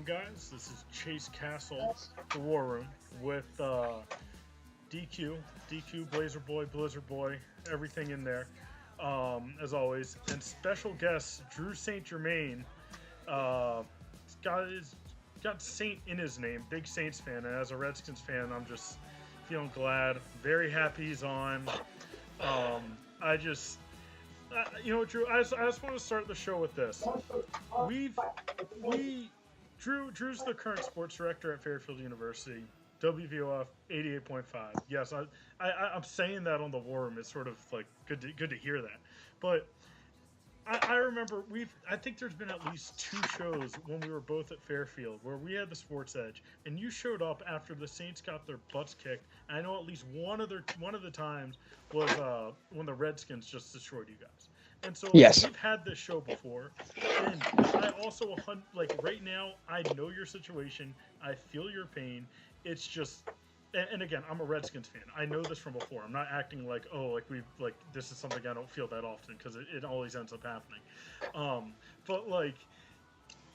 going, guys? This is Chase Castle, the War Room, with DQ, Blazer Boy, Blizzard Boy, everything in there, as always. And special guest, Drew St. Germain. Got Saint in his name, big Saints fan. And as a Redskins fan, I'm just feeling glad, very happy he's on. I just Drew, I just want to start the show with this. Drew's the current sports director at Fairfield University, WVOF 88.5. Yes, I'm saying that on the War Room. It's sort of like good to hear that. But I remember I think there's been at least 2 shows when we were both at Fairfield where we had the sports edge, and you showed up after the Saints got their butts kicked. And I know at least one of the times was when the Redskins just destroyed you guys. And so yes, we've had this show before, and I also right now I know your situation. I feel your pain. It's just. And again, I'm a Redskins fan. I know this from before. I'm not acting like, this is something I don't feel that often, because it always ends up happening. But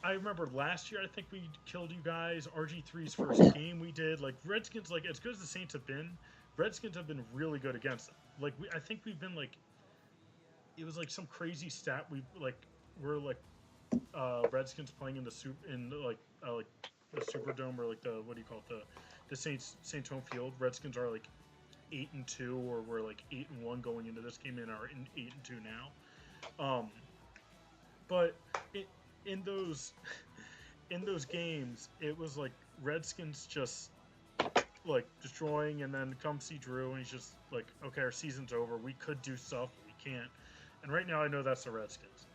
I remember last year, I think we killed you guys. RG3's first game we did. Redskins, as good as the Saints have been, Redskins have been really good against them. I think we've been it was some crazy stat. We're Redskins playing in the the Superdome, or what do you call it, the Saints home field. Redskins are 8-2, or we're 8-1 going into this game, and are 8-2 now. But in those games, it was Redskins just destroying, and then come see Drew, and he's just okay, our season's over. We could do stuff, but we can't. And right now, I know that's the Redskins,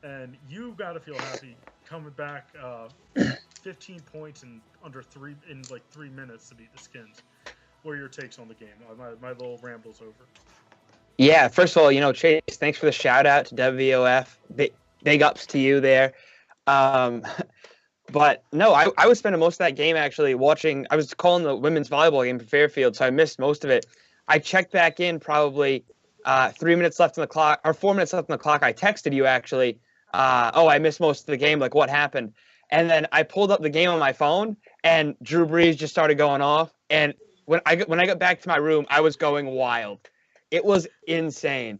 and you got to feel happy coming back. 15 points in under 3 minutes to beat the Skins. What are your takes on the game? My little ramble's over. Yeah, first of all, Chase, thanks for the shout out to WVOF. Big ups to you there. But no, I was spending most of that game actually watching. I was calling the women's volleyball game for Fairfield, so I missed most of it. I checked back in probably 3 minutes left on the clock, or 4 minutes left on the clock. I texted you actually. I missed most of the game. What happened? And then I pulled up the game on my phone, and Drew Brees just started going off. And when I got back to my room, I was going wild. It was insane.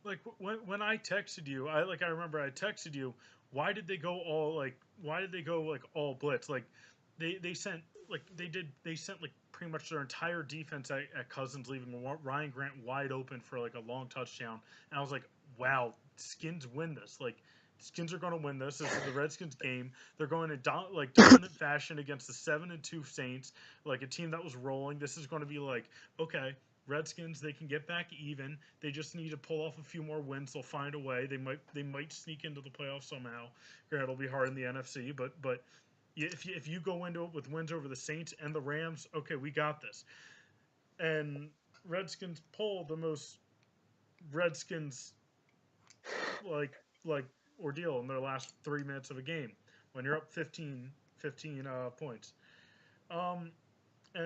When I texted you, I remember I texted you. Why did they go all all blitz? They sent pretty much their entire defense at Cousins, leaving Ryan Grant wide open for a long touchdown. And I was wow, Skins win this. Skins are going to win this. This is the Redskins game. They're going to dominant fashion against the 7-2 Saints, a team that was rolling. This is going to be okay, Redskins, they can get back even. They just need to pull off a few more wins. They'll find a way. They might sneak into the playoffs somehow. Granted, it'll be hard in the NFC, but if you go into it with wins over the Saints and the Rams, okay, we got this. And Redskins pull the most Redskins ordeal in their last 3 minutes of a game when you're up 15 points. And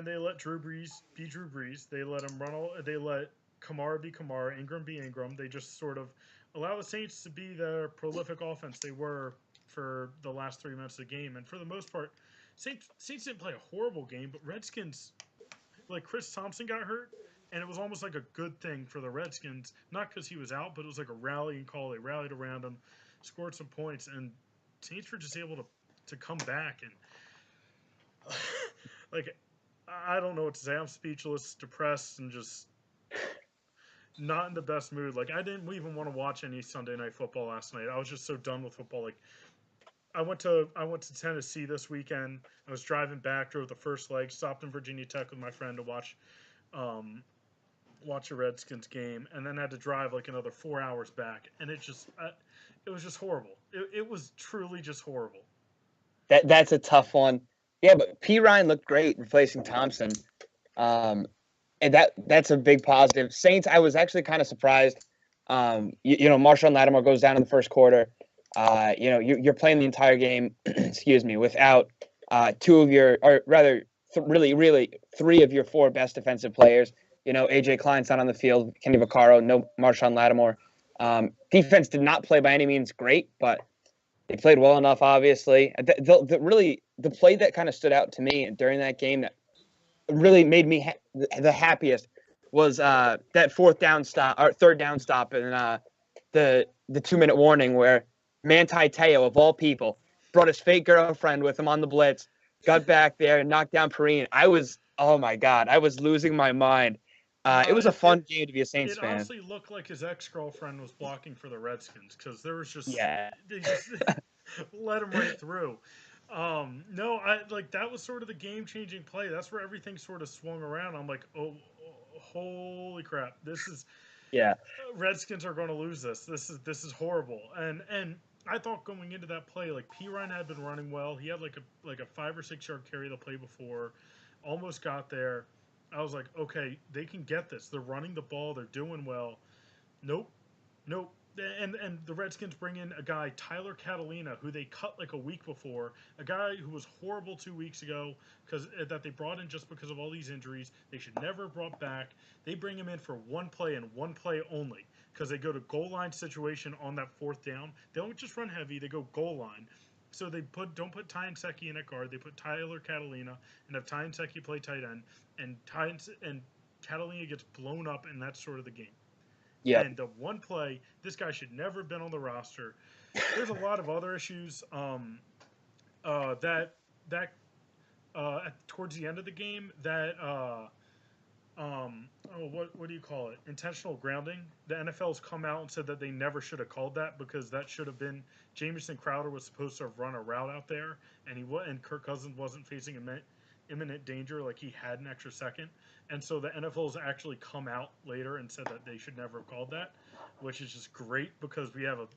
they let Drew Brees be Drew Brees. They let him they let Kamara be Kamara, Ingram be Ingram. They just sort of allow the Saints to be the prolific offense they were for the last 3 minutes of the game. And for the most part, Saints didn't play a horrible game, but Redskins, Chris Thompson got hurt, and it was almost a good thing for the Redskins, not because he was out, but it was a rallying call. They rallied around him, scored some points, and Saints were just able to come back. And I don't know what to say. I'm speechless, depressed, and just not in the best mood. I didn't even want to watch any Sunday Night Football last night. I was just so done with football. I went to Tennessee this weekend. I was driving back, drove the first leg, stopped in Virginia Tech with my friend to watch a Redskins game, and then had to drive another 4 hours back. And it was just horrible. It was truly just horrible. That's a tough one. Yeah, but P. Ryan looked great replacing Thompson. And that's a big positive. Saints, I was actually kind of surprised. Marshawn Lattimore goes down in the first quarter. You're playing the entire game, without really 3 of your 4 best defensive players. AJ Klein's not on the field. Kenny Vaccaro, no Marshawn Lattimore. Defense did not play by any means great, but They played well enough, obviously. The play that kind of stood out to me during that game that really made me the happiest was that third down stop, and the 2-minute warning where Manti Te'o, of all people, brought his fake girlfriend with him on the blitz, got back there and knocked down Perrine. Oh my God, I was losing my mind. It was a fun game to be a Saints It fan. honestly looked like his ex-girlfriend was blocking for the Redskins because there was just Yeah. they just let him right through. No, I like that was sort of the game-changing play. That's where everything sort of swung around. I'm like, oh, holy crap! This is Yeah. Redskins are going to lose this. This is horrible. And I thought going into that play, like P Ryan had been running well. He had like a 5 or 6 yard carry the play before, almost got there. I was like, okay, they can get this. They're running the ball. They're doing well. Nope, nope. And the Redskins bring in a guy, Tyler Catalina, who they cut like a week before, a guy who was horrible 2 weeks ago because that they brought in just because of all these injuries. They should never have brought back. They bring him in for one play and one play only because they go to goal line situation on that fourth down. They don't just run heavy; they go goal line. So they don't put Ty and Secchi in at guard. They put Tyler Catalina and have Ty and Secchi play tight end, and and Catalina gets blown up, and that's sort of the game. Yep. And the one play, this guy should never have been on the roster. There's a lot of other issues that towards the end of the game that what do you call it? Intentional grounding. The NFL's come out and said that they never should have called that because that should have been Jamison Crowder was supposed to have run a route out there, and Kirk Cousins wasn't facing imminent danger, like he had an extra second. And so the NFL's actually come out later and said that they should never have called that, which is just great because we have a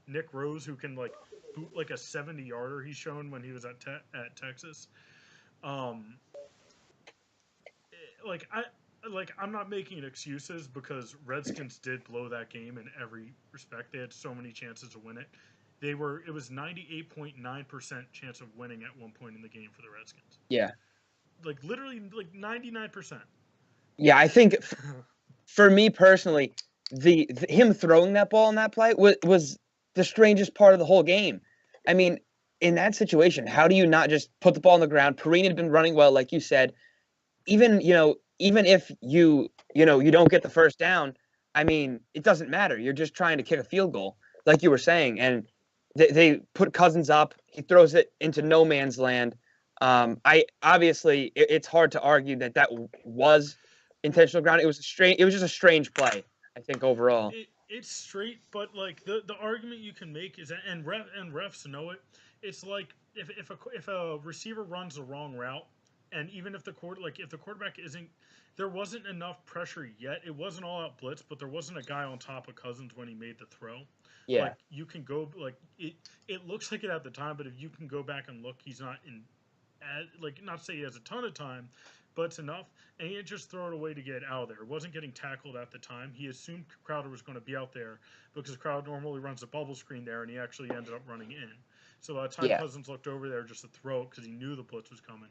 Nick Rose who can like boot like a 70-yarder he's shown when he was at Texas. Um, like I'm not making excuses because Redskins did blow that game in every respect. They had so many chances to win it. It was 98.9% chance of winning at one point in the game for the Redskins. Yeah. Like literally like 99%. Yeah, I think for me personally, the him throwing that ball in that play was the strangest part of the whole game. I mean, in that situation, how do you not just put the ball on the ground? Perrine had been running well, like you said. Even if you don't get the first down, I mean, it doesn't matter. You're just trying to kick a field goal, like you were saying, and they put Cousins up. He throws it into no man's land. I obviously it's hard to argue that was intentional ground. It was just a strange play. I think overall. It's straight, but like the argument you can make is that, and refs know it. It's like if a receiver runs the wrong route, and even if if the quarterback isn't, there wasn't enough pressure yet. It wasn't all out blitz, but there wasn't a guy on top of Cousins when he made the throw. Yeah. Like you can go like it looks like it at the time, but if you can go back and look, he's not in like not to say he has a ton of time, but it's enough. And he didn't just throw it away to get out of there. It wasn't getting tackled at the time. He assumed Crowder was going to be out there because Crowder normally runs a bubble screen there, and he actually ended up running in. So by the time Yeah. Cousins looked over there just to throw it because he knew the blitz was coming.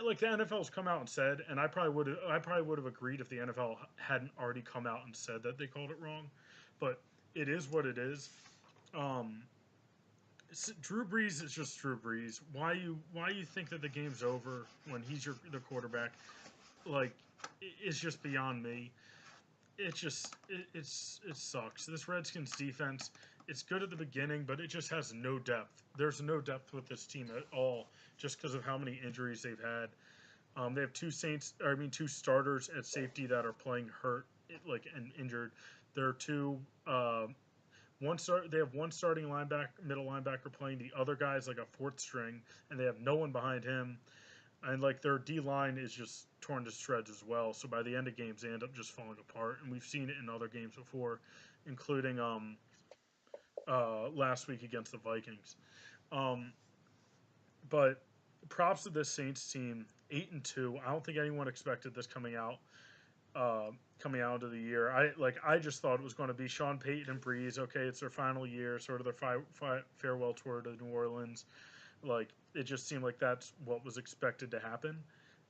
Like the NFL's come out and said, and I probably would have agreed if the NFL hadn't already come out and said that they called it wrong, but it is what it is. Um, Drew Brees is just Drew Brees. Why you think that the game's over when he's the quarterback? Like, it's just beyond me. It sucks. This Redskins defense, it's good at the beginning, but it just has no depth. There's no depth with this team at all, just because of how many injuries they've had. They have two starters at safety that are playing hurt, like and injured. There are two. They have one starting middle linebacker playing. The other guy's like a fourth string, and they have no one behind him. And like their D line is just torn to shreds as well. So by the end of games, they end up just falling apart. And we've seen it in other games before, including last week against the Vikings. Um, but props to this Saints team, 8-2. I don't think anyone expected this coming out of the year. I just thought it was going to be Sean Payton and Breeze. Okay, it's their final year, sort of their farewell tour to New Orleans. Like it just seemed like that's what was expected to happen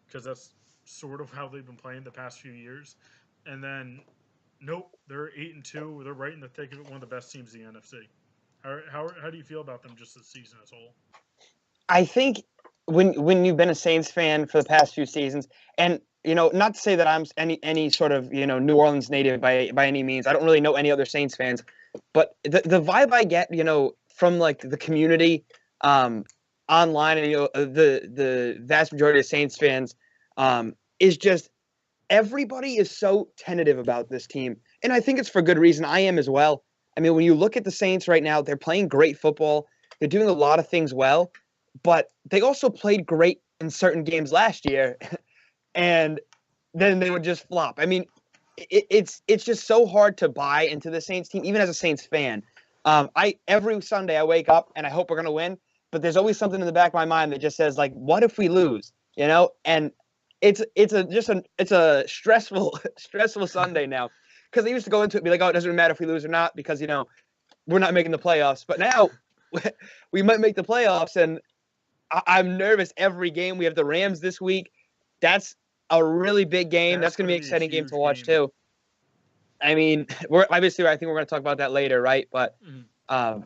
because that's sort of how they've been playing the past few years. And then, nope, they're 8-2. They're right in the thick of it. One of the best teams in the NFC. How do you feel about them just this season as a whole? I think when you've been a Saints fan for the past few seasons, and not to say that I'm any sort of New Orleans native by any means. I don't really know any other Saints fans, but the vibe I get from like the community online, and the vast majority of Saints fans is just everybody is so tentative about this team, and I think it's for good reason. I am as well. I mean, when you look at the Saints right now, they're playing great football. They're doing a lot of things well, but they also played great in certain games last year, and then they would just flop. I mean, it's just so hard to buy into the Saints team, even as a Saints fan. I every Sunday I wake up and I hope we're gonna win, but there's always something in the back of my mind that just says like, what if we lose? And it's a stressful Sunday now, because they used to go into it and be like, oh, it doesn't matter if we lose or not because we're not making the playoffs. But now we might make the playoffs, and I'm nervous every game. We have the Rams this week. That's a really big game. That's going to be an exciting game to watch too. I mean, I think we're going to talk about that later, right? But there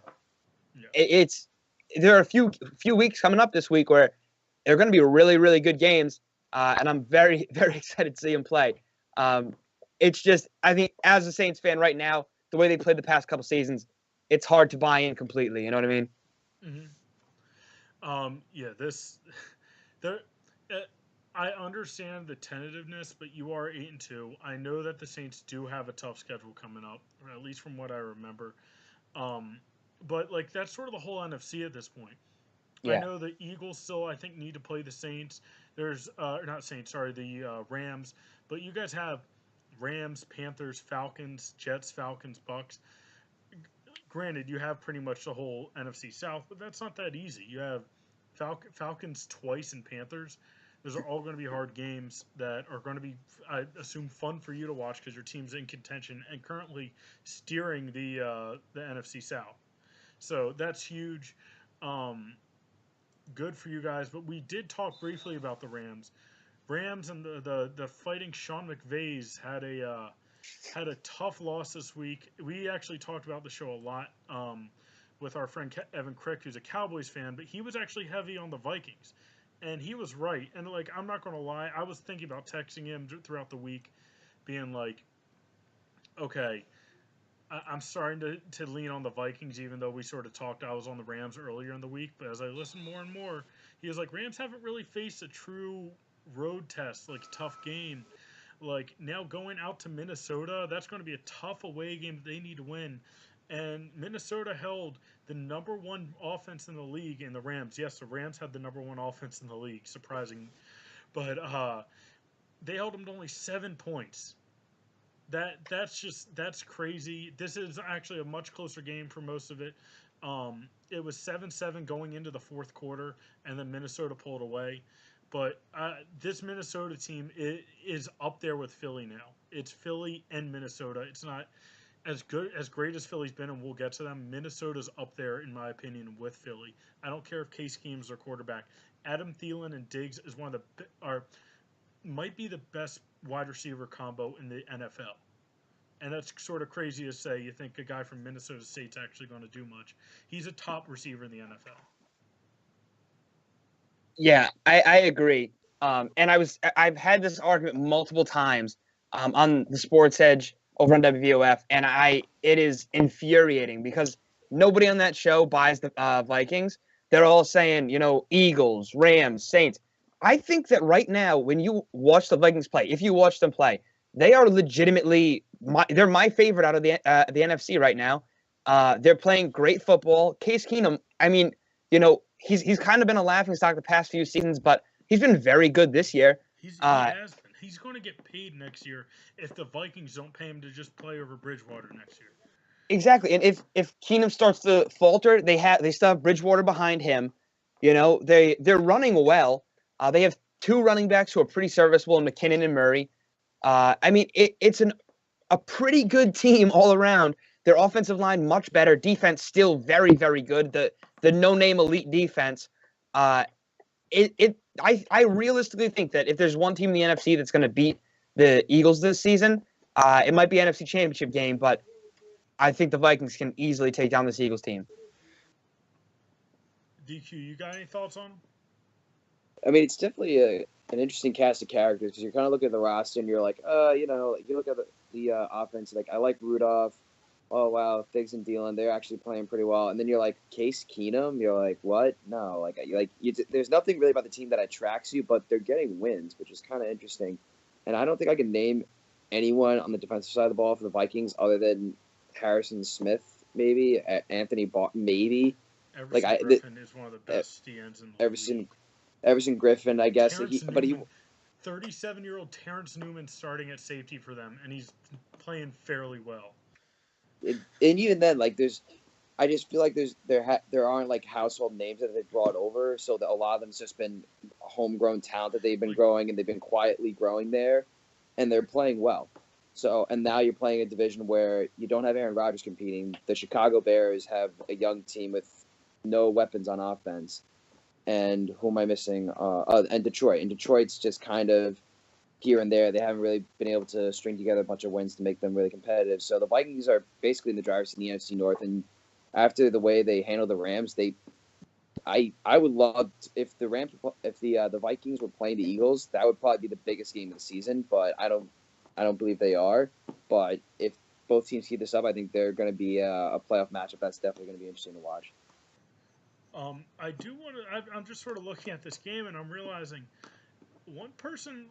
are a few weeks coming up this week where they're going to be really, really good games, and I'm very, very excited to see them play. It's just, I think, as a Saints fan right now, the way they played the past couple seasons, it's hard to buy in completely. You know what I mean? I understand the tentativeness, but you are 8-2. I know that the Saints do have a tough schedule coming up, or at least from what I remember. But like that's sort of the whole NFC at this point. Yeah. I know the Eagles still, I think, need to play the Saints. There's not Saints, sorry, the Rams. But you guys have Rams, Panthers, Falcons, Jets, Falcons, Bucks. Granted, you have pretty much the whole NFC South, but that's not that easy. You have Falcons twice and Panthers. Those are all going to be hard games that are going to be, I assume, fun for you to watch because your team's in contention and currently steering the NFC South. So that's huge. Good for you guys. But we did talk briefly about the Rams. Rams and the fighting Sean McVays had a tough loss this week. We actually talked about the show a lot with our friend Evan Crick, who's a Cowboys fan, but he was actually heavy on the Vikings. And he was right. And, like, I'm not going to lie. I was thinking about texting him throughout the week, being like, okay, I'm starting to lean on the Vikings, even though we sort of talked. I was on the Rams earlier in the week. But as I listened more and more, he was like, Rams haven't really faced a true road test, like, tough game. Like, now going out to Minnesota, that's going to be a tough away game that they need to win. And Minnesota held the number one offense in the league in the Rams. Yes, the Rams had the number one offense in the league, surprising. But they held them to only 7 points. That's crazy. This is actually a much closer game for most of it. It was 7-7 going into the fourth quarter, and then Minnesota pulled away. But this Minnesota team is up there with Philly now. It's Philly and Minnesota. It's not as great as Philly's been, and we'll get to them. Minnesota's up there, in my opinion, with Philly. I don't care if Case Keenum's their quarterback. Adam Thielen and Diggs is might be the best wide receiver combo in the NFL. And that's sort of crazy to say. You think a guy from Minnesota State's actually going to do much. He's a top receiver in the NFL. Yeah, I agree. And I've had this argument multiple times on the Sports Edge over on WVOF, and it is infuriating because nobody on that show buys the Vikings. They're all saying, Eagles, Rams, Saints. I think that right now, when you watch the Vikings play, if you watch them play, they are legitimately they're my favorite out of the NFC right now. They're playing great football. Case Keenum, I mean, he's kind of been a laughingstock the past few seasons, but he's been very good this year. He has been. He's going to get paid next year if the Vikings don't pay him to just play over Bridgewater next year. Exactly, and if Keenum starts to falter, they still have Bridgewater behind him. They're running well. They have two running backs who are pretty serviceable in McKinnon and Murray. I mean, it's a pretty good team all around. Their offensive line much better. Defense still very, very good. The no-name elite defense. I realistically think that if there's one team in the NFC that's going to beat the Eagles this season, it might be NFC Championship game, but I think the Vikings can easily take down this Eagles team. DQ, you got any thoughts on him? I mean, it's definitely an interesting cast of characters because you're kind of looking at the roster and you're like, like you look at the offense, like I like Rudolph. Oh wow, Diggs and Thielen, they're actually playing pretty well. And then you're like Case Keenum, you're like, what? No, there's nothing really about the team that attracts you, but they're getting wins, which is kind of interesting. And I don't think I can name anyone on the defensive side of the ball for the Vikings other than Harrison Smith, maybe Anthony Barton, maybe. Everson Griffin is one of the best DNs in the league. Everson Griffin, I guess. Terrence Newman, 37-year-old Terrence Newman starting at safety for them, and he's playing fairly well. And even then, I just feel like there aren't like household names that they've brought over, so that a lot of them's just been homegrown talent that they've been growing, and they've been quietly growing there, and they're playing well. So, and now you're playing a division where you don't have Aaron Rodgers competing. The Chicago Bears have a young team with no weapons on offense. And who am I missing? And Detroit. And Detroit's just kind of here and there. They haven't really been able to string together a bunch of wins to make them really competitive. So the Vikings are basically in the driver's seat in the NFC North. And after the way they handle the Rams, I would love if the Vikings were playing the Eagles, that would probably be the biggest game of the season. But I don't believe they are. But if both teams keep this up, I think they're going to be a playoff matchup. That's definitely going to be interesting to watch. I do want to. I'm just sort of looking at this game, and I'm realizing one person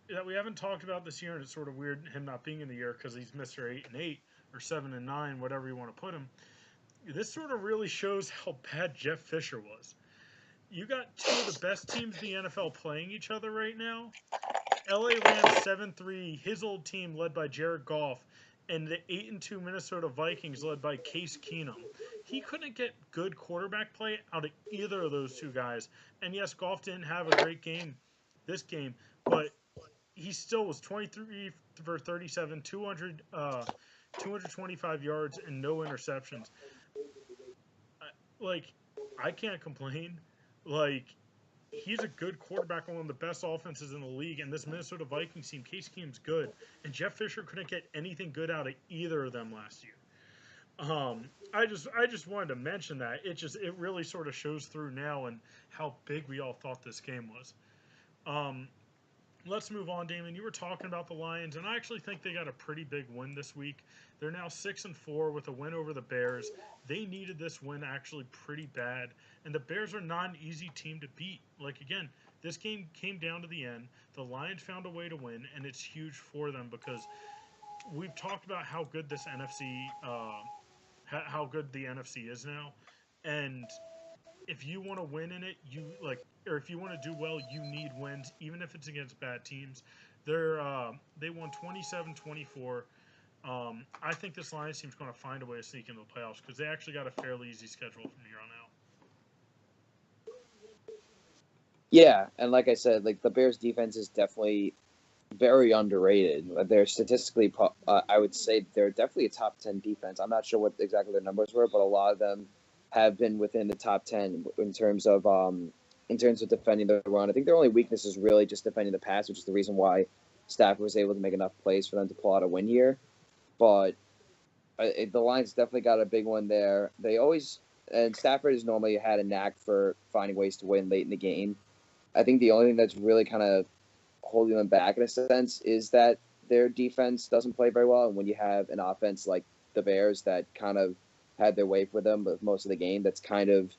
that we haven't talked about this year, and it's sort of weird him not being in the year because he's Mr. 8-8 or 7-9, whatever you want to put him. This sort of really shows how bad Jeff Fisher was. You got two of the best teams in the NFL playing each other right now. LA Rams 7-3, his old team led by Jared Goff, and the 8-2 Minnesota Vikings led by Case Keenum. He couldn't get good quarterback play out of either of those two guys. And yes, Goff didn't have a great game this game, but he still was 23 for 37, 225 yards, and no interceptions. I can't complain. He's a good quarterback on one of the best offenses in the league, and this Minnesota Vikings team, Case Keenum's good, and Jeff Fisher couldn't get anything good out of either of them last year. I just wanted to mention that it really sort of shows through now and how big we all thought this game was. Let's move on, Damon. You were talking about the Lions, and I actually think they got a pretty big win this week. They're now 6-4 with a win over the Bears. They needed this win actually pretty bad, and the Bears are not an easy team to beat. Again, this game came down to the end. The Lions found a way to win, and it's huge for them because we've talked about how good this NFC, how good the NFC is now, and if you want to win in it, or if you want to do well, you need wins, even if it's against bad teams. They won 27-24. I think this Lions team's going to find a way to sneak into the playoffs because they actually got a fairly easy schedule from here on out. Yeah, and like I said, the Bears' defense is definitely very underrated. They're statistically, I would say they're definitely a top 10 defense. I'm not sure what exactly their numbers were, but a lot of them have been within the top 10 in terms of defending the run. I think their only weakness is really just defending the pass, which is the reason why Stafford was able to make enough plays for them to pull out a win here. But the Lions definitely got a big one there. And Stafford has normally had a knack for finding ways to win late in the game. I think the only thing that's really kind of holding them back in a sense is that their defense doesn't play very well. And when you have an offense like the Bears that kind of had their way for them with most of the game, it's kind of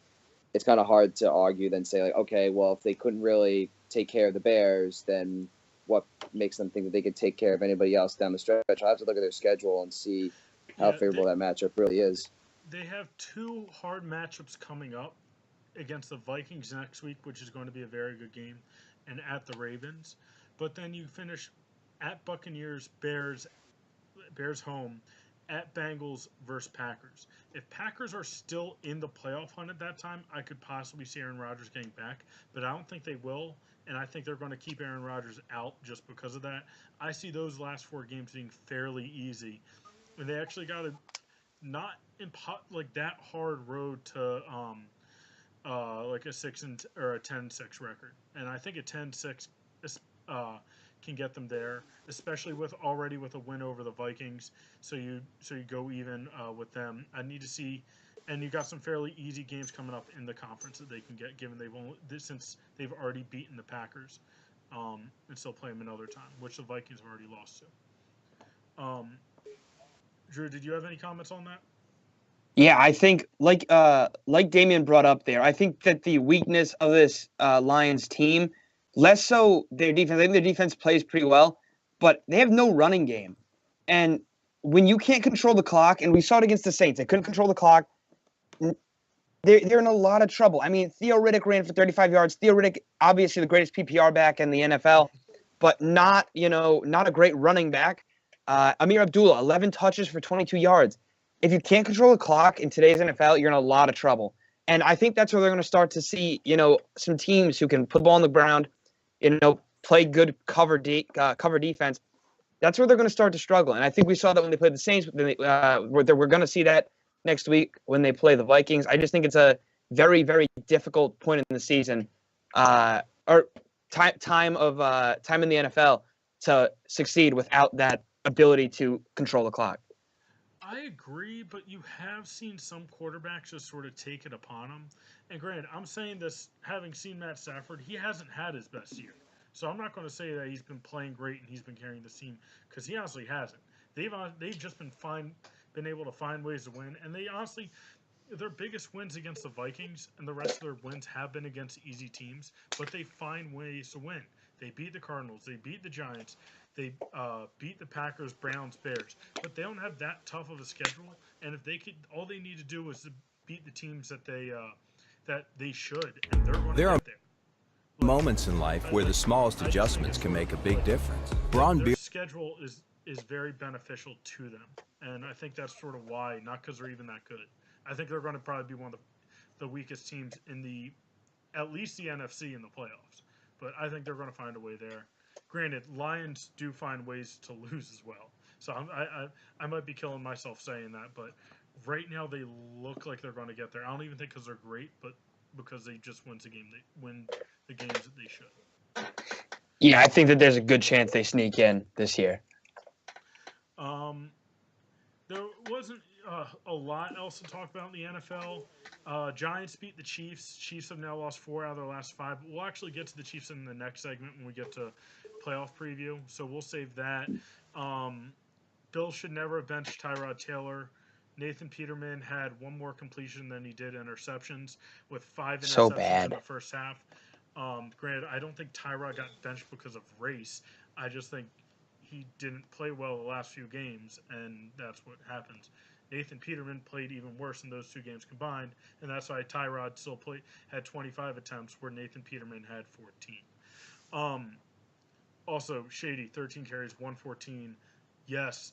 hard to argue then say okay, well, if they couldn't really take care of the Bears, then what makes them think that they could take care of anybody else down the stretch? I'll have to look at their schedule and see how favorable that matchup really is. They have two hard matchups coming up against the Vikings next week, which is going to be a very good game, and at the Ravens. But then you finish at Buccaneers, Bears home, at Bengals versus Packers. If Packers are still in the playoff hunt at that time, I could possibly see Aaron Rodgers getting back, but I don't think they will, and I think they're going to keep Aaron Rodgers out just because of that. I see those last four games being fairly easy, and they actually got a not that hard road to a 6 or a 10-6 record, and I think a 10-6 can get them there, especially with a win over the Vikings. So you go even with them. I need to see And you got some fairly easy games coming up in the conference that they can get, given since they've already beaten the Packers, and still play them another time, which the Vikings have already lost to. Drew, did you have any comments on that? Yeah, I think like Damian brought up there, I think that the weakness of this Lions team, less so their defense. I think their defense plays pretty well, but they have no running game. And when you can't control the clock, and we saw it against the Saints, they couldn't control the clock. They're in a lot of trouble. I mean, Theo Riddick ran for 35 yards. Theo Riddick, obviously the greatest PPR back in the NFL, but not a great running back. Amir Abdullah, 11 touches for 22 yards. If you can't control the clock in today's NFL, you're in a lot of trouble. And I think that's where they're going to start to see, some teams who can put the ball on the ground, play good cover defense. That's where they're going to start to struggle. And I think we saw that when they played the Saints. We're going to see that next week when they play the Vikings. I just think it's a very, very difficult point in the season, or time in the NFL to succeed without that ability to control the clock. I agree, but you have seen some quarterbacks just sort of take it upon them. And granted, I'm saying this having seen Matt Stafford, he hasn't had his best year. So I'm not going to say that he's been playing great and he's been carrying the team, because he honestly hasn't. They've just been able to find ways to win, and they honestly, their biggest wins against the Vikings and the rest of their wins have been against easy teams, but they find ways to win. They beat the Cardinals, they beat the Giants, they beat the Packers, Browns, Bears, but they don't have that tough of a schedule. And if they could, all they need to do is to beat the teams that they should, and they're going to get there. Moments in life where the smallest adjustments can make a big difference. Their schedule is very beneficial to them, and I think that's sort of why, not because they're even that good. I think they're going to probably be one of the weakest teams in at least the NFC in the playoffs, but I think they're going to find a way there. Granted, Lions do find ways to lose as well, so I might be killing myself saying that, but right now they look like they're going to get there. I don't even think because they're great, but because they just win the games that they should. Yeah, I think that there's a good chance they sneak in this year. There wasn't a lot else to talk about in the NFL. Giants beat the Chiefs. Chiefs have now lost 4 out of their last 5. We'll actually get to the Chiefs in the next segment when we get to playoff preview, so we'll save that. Bills should never have benched Tyrod Taylor. Nathan Peterman had 1 more completion than he did interceptions, with 5 interceptions in the first half. Granted, I don't think Tyrod got benched because of race. I just think he didn't play well the last few games, and that's what happens. Nathan Peterman played even worse in those 2 games combined, and that's why Tyrod still had 25 attempts where Nathan Peterman had 14. Also, Shady, 13 carries, 114. Yes.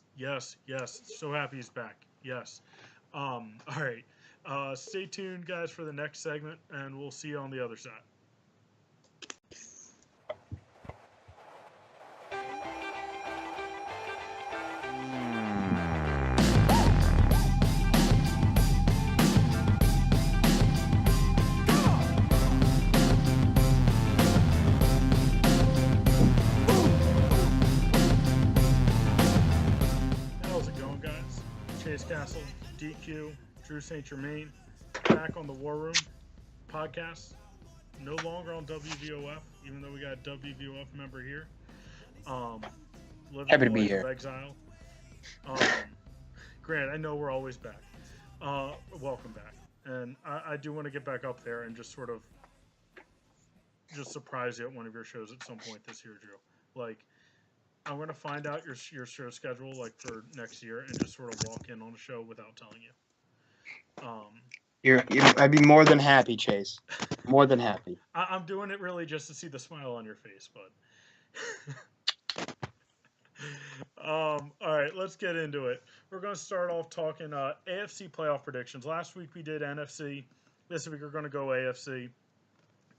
So happy he's back. Yes. All right. Stay tuned, guys, for the next segment, and we'll see you on the other side. Castle, DQ, Drew St. Germain, back on the War Room podcast. No longer on WVOF, even though we got a WVOF member here. Happy to be here. Exile. Grant, I know we're always back. Welcome back. And I do want to get back up there and just sort of surprise you at one of your shows at some point this year, Drew. Like, I'm going to find out your show schedule for next year and just sort of walk in on a show without telling you. I'd be more than happy, Chase. More than happy. I'm doing it really just to see the smile on your face, bud. All right, let's get into it. We're going to start off talking AFC playoff predictions. Last week we did NFC. This week we're going to go AFC.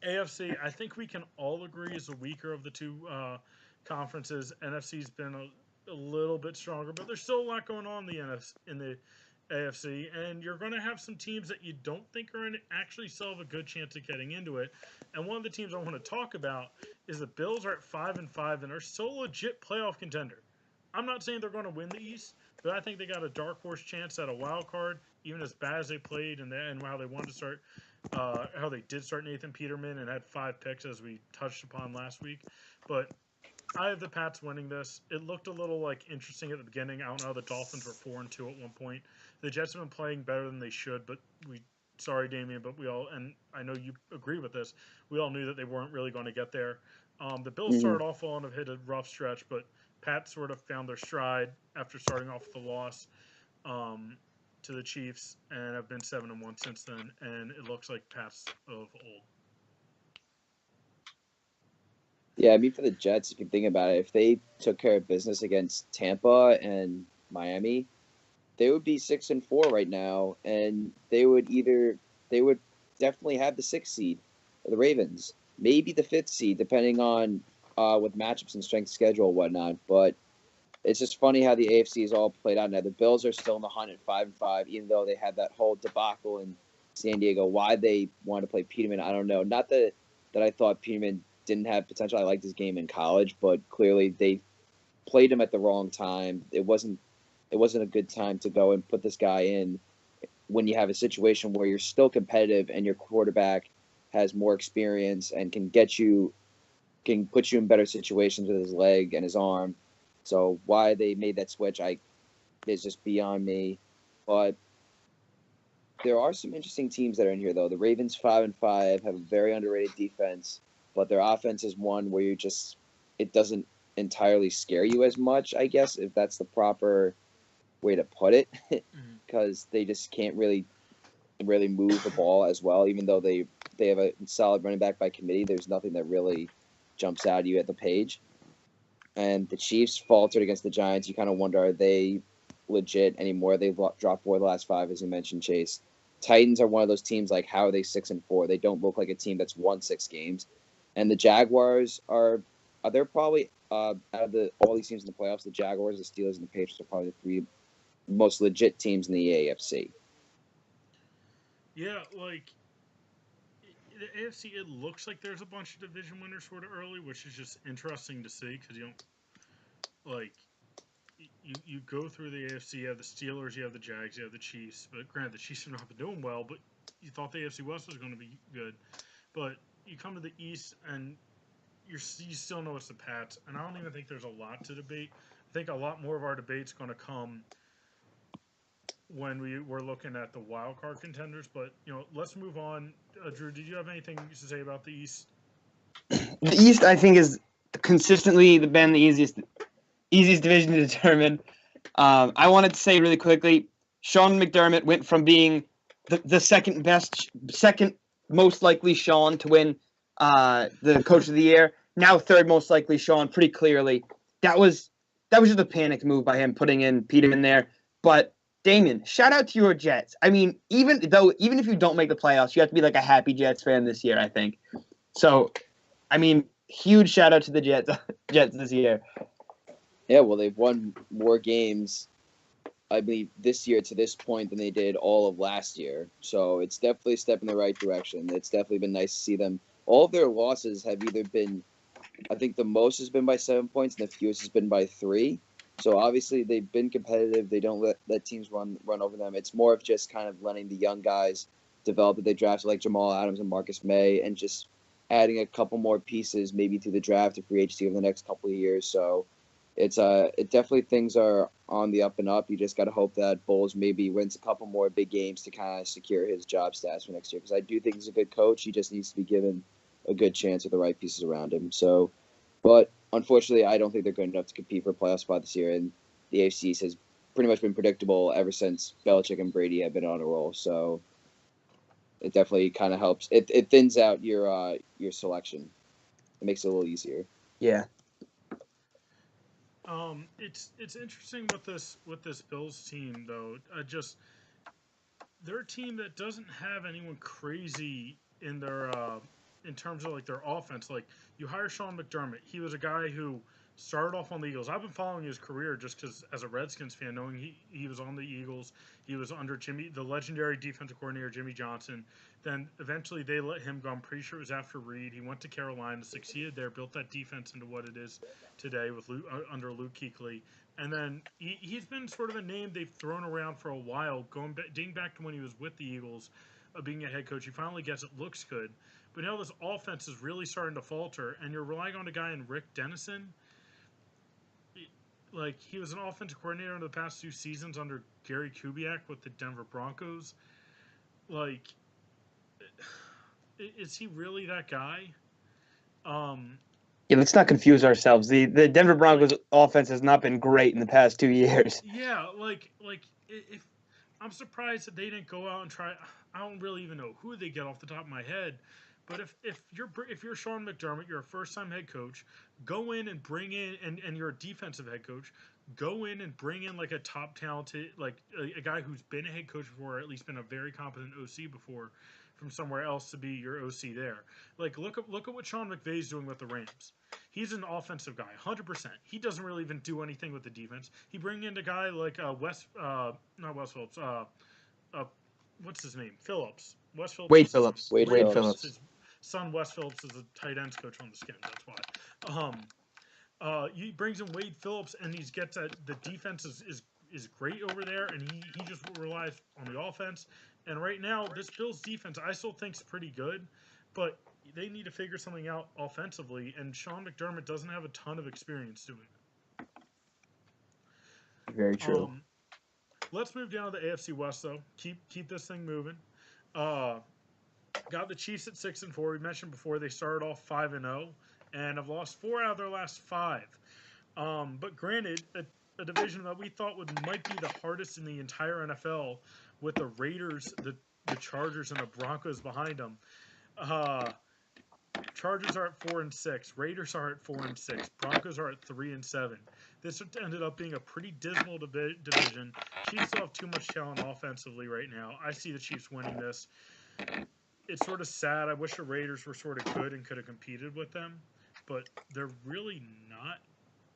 AFC, I think we can all agree, is the weaker of the 2 conferences. NFC's been a little bit stronger, but there's still a lot going on in the AFC, and you're going to have some teams that you don't think are in it actually still have a good chance of getting into it. And one of the teams I want to talk about is the Bills are at 5-5 and are still a legit playoff contender. I'm not saying they're going to win the East, but I think they got a dark horse chance at a wild card, even as bad as they played and how they wanted to start, how they did start Nathan Peterman and had 5 picks as we touched upon last week. But I have the Pats winning this. It looked a little like interesting at the beginning. I don't know. The Dolphins were 4-2 at one point. The Jets have been playing better than they should, but sorry, Damien, but we all, and I know you agree with this, we all knew that they weren't really going to get there. The Bills Mhm. started off on a hit a rough stretch, but Pat sort of found their stride after starting off with a loss to the Chiefs, and have been 7-1 since then. And it looks like Pats of old. Yeah, I mean, for the Jets, if you think about it, if they took care of business against Tampa and Miami, they would be 6-4 right now, and they would definitely have the 6th seed, the Ravens, maybe the 5th seed, depending on with matchups and strength schedule and whatnot. But it's just funny how the AFC is all played out now. The Bills are still in the hunt at 5-5, even though they had that whole debacle in San Diego. Why they wanted to play Peterman, I don't know. Not that I thought Peterman didn't have potential. I liked his game in college, but clearly they played him at the wrong time. It wasn't a good time to go and put this guy in when you have a situation where you're still competitive and your quarterback has more experience and can put you in better situations with his leg and his arm. So why they made that switch is just beyond me. But there are some interesting teams that are in here, though. The Ravens 5-5 have a very underrated defense, but their offense is one where it doesn't entirely scare you as much, I guess, if that's the proper way to put it, because they just can't really move the ball as well. Even though they have a solid running back by committee, there's nothing that really jumps out at you at the page. And the Chiefs faltered against the Giants. You kind of wonder, are they legit anymore? They've dropped 4 of the last 5, as you mentioned, Chase. Titans are one of those teams, like, how are they 6-4? They don't look like a team that's won 6 games. And the Jaguars they're probably out of all these teams in the playoffs, the Jaguars, the Steelers, and the Patriots are probably the 3 most legit teams in the AFC. Yeah, like the AFC, it looks like there's a bunch of division winners sort of early, which is just interesting to see because you don't like you go through the AFC. You have the Steelers, you have the Jags, you have the Chiefs. But granted, the Chiefs have not been doing well, but you thought the AFC West was going to be good. But you come to the East and you still know it's the Pats, and I don't even think there's a lot to debate. I think a lot more of our debate's going to come when we're looking at the wild card contenders. But let's move on. Drew, did you have anything to say about the East? The East, I think, is consistently been the easiest division to determine. I wanted to say really quickly, Sean McDermott went from being the second most likely Sean to win the Coach of the Year, now third most likely Sean, pretty clearly. That was just a panic move by him putting in Peterman there. But Damien, shout out to your Jets. I mean, even if you don't make the playoffs, you have to be like a happy Jets fan this year, I think. So, I mean, huge shout out to the Jets this year. Yeah, well, they've won more games, I believe, this year to this point than they did all of last year. So it's definitely a step in the right direction. It's definitely been nice to see them. All of their losses have either been, I think the most has been by 7 points and the fewest has been by 3. So obviously they've been competitive. They don't let teams run over them. It's more of just kind of letting the young guys develop that they drafted, like Jamal Adams and Marcus May, and just adding a couple more pieces maybe through the draft or free agency over the next couple of years. So it definitely, things are on the up and up. You just got to hope that Bowles maybe wins a couple more big games to kind of secure his job status for next year, because I do think he's a good coach. He just needs to be given a good chance with the right pieces around him. So, but unfortunately, I don't think they're good enough to compete for a playoff spot this year, and the AFC has pretty much been predictable ever since Belichick and Brady have been on a roll. So it definitely kind of helps. It thins out your selection. It makes it a little easier. Yeah. It's interesting with this Bills team though. They're a team that doesn't have anyone crazy in terms of like their offense. Like, you hire Sean McDermott, he was a guy who started off on the Eagles. I've been following his career just because, as a Redskins fan, knowing he was on the Eagles, he was under the legendary defensive coordinator Jimmy Johnson. Then eventually they let him go. I'm pretty sure it was after Reed. He went to Carolina, succeeded there, built that defense into what it is today with under Luke Kuechly. And then he's been sort of a name they've thrown around for a while, dating back to when he was with the Eagles, being a head coach. He finally gets it, looks good. But now this offense is really starting to falter, and you're relying on a guy in Rick Dennison. Like, he was an offensive coordinator in the past 2 seasons under Gary Kubiak with the Denver Broncos. Like, is he really that guy? Yeah, let's not confuse ourselves. The Denver Broncos offense has not been great in the past 2 years. Yeah, like if I'm surprised that they didn't go out and try. I don't really even know who they get off the top of my head, but if you're Sean McDermott, you're a first-time head coach, go in and bring in and you're a defensive head coach, go in and bring in like a top talented, like a guy who's been a head coach before, or at least been a very competent OC before, from somewhere else to be your OC there. Like look at what Sean McVay's doing with the Rams. He's an offensive guy, 100%. He doesn't really even do anything with the defense. He bring in a guy like not Wes Phillips. What's his name? Phillips. Wes Phillips. Wade Phillips. Wade Phillips. His son Wes Phillips is a tight ends coach on the Skins. That's why. He brings in Wade Phillips, and he gets that the defense is great over there, and he just relies on the offense. And right now, this Bills defense, I still think is pretty good, but they need to figure something out offensively, and Sean McDermott doesn't have a ton of experience doing it. Very true. Let's move down to the AFC West, though. Keep this thing moving. Got the Chiefs at 6-4. We mentioned before they started off 5-0, and have lost 4 out of their last 5. But granted, a division that we thought might be the hardest in the entire NFL, with the Raiders, the Chargers, and the Broncos behind them. Chargers are at 4-6. Raiders are at 4-6. Broncos are at 3-7. This ended up being a pretty dismal division. Chiefs still have too much talent offensively right now. I see the Chiefs winning this. It's sort of sad. I wish the Raiders were sort of good and could have competed with them, but they're really not.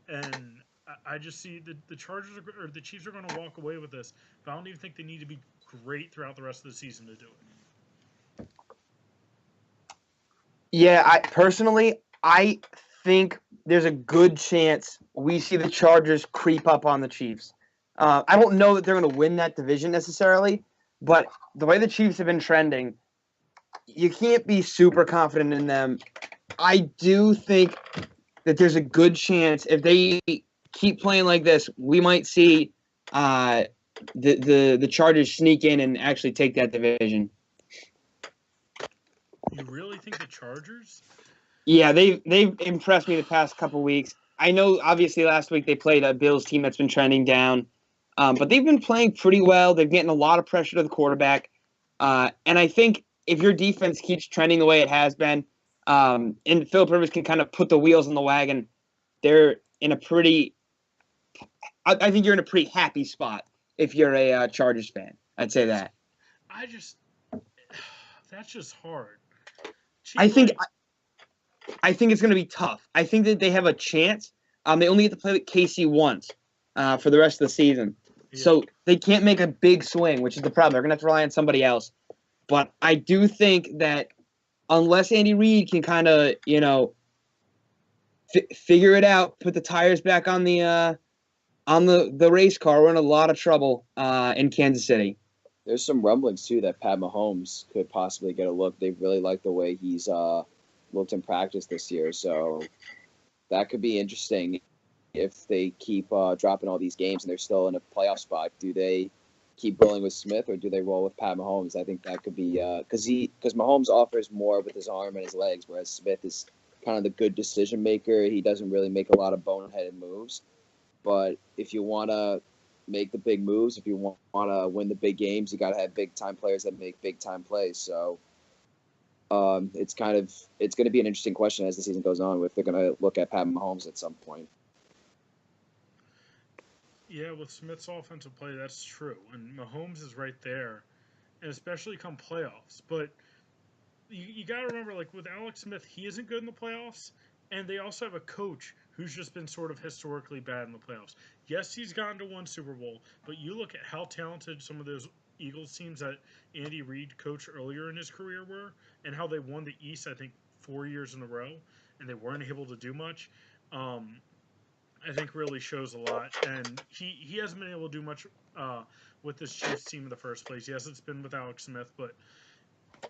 And I just see the Chargers or the Chiefs are going to walk away with this, but I don't even think they need to be great throughout the rest of the season to do it. Yeah, I think there's a good chance we see the Chargers creep up on the Chiefs. I don't know that they're going to win that division necessarily, but the way the Chiefs have been trending, you can't be super confident in them. I do think that there's a good chance if they keep playing like this, we might see the Chargers sneak in and actually take that division. You really think the Chargers? Yeah, they've impressed me the past couple weeks. I know, obviously, last week they played a Bills team that's been trending down, but they've been playing pretty well. They're getting a lot of pressure to the quarterback, and I think if your defense keeps trending the way it has been, and Philip Rivers can kind of put the wheels on the wagon, they're in a pretty. I think you're in a pretty happy spot if you're a Chargers fan. I'd say that. That's just hard. I think it's going to be tough. I think that they have a chance. They only get to play with KC once for the rest of the season. Yeah. So they can't make a big swing, which is the problem. They're going to have to rely on somebody else. But I do think that unless Andy Reid can kind of, figure it out, put the tires back on the race car, we're in a lot of trouble in Kansas City. There's some rumblings, too, that Pat Mahomes could possibly get a look. They really like the way he's looked in practice this year. So that could be interesting if they keep dropping all these games and they're still in a playoff spot. Do they keep rolling with Smith or do they roll with Pat Mahomes? I think that could be because Mahomes offers more with his arm and his legs, whereas Smith is kind of the good decision maker. He doesn't really make a lot of boneheaded moves. But if you want to make the big moves, if you want to win the big games, you got to have big-time players that make big-time plays. So it's going to be an interesting question as the season goes on if they're going to look at Pat Mahomes at some point. Yeah, with Smith's offensive play, that's true. And Mahomes is right there, and especially come playoffs. But you got to remember, like with Alex Smith, he isn't good in the playoffs, and they also have a coach who's just been sort of historically bad in the playoffs. Yes, he's gotten to one Super Bowl, but you look at how talented some of those Eagles teams that Andy Reid coached earlier in his career were, and how they won the East, I think, 4 years in a row, and they weren't able to do much. I think really shows a lot, and he hasn't been able to do much with this Chiefs team in the first place. Yes, it's been with Alex Smith, but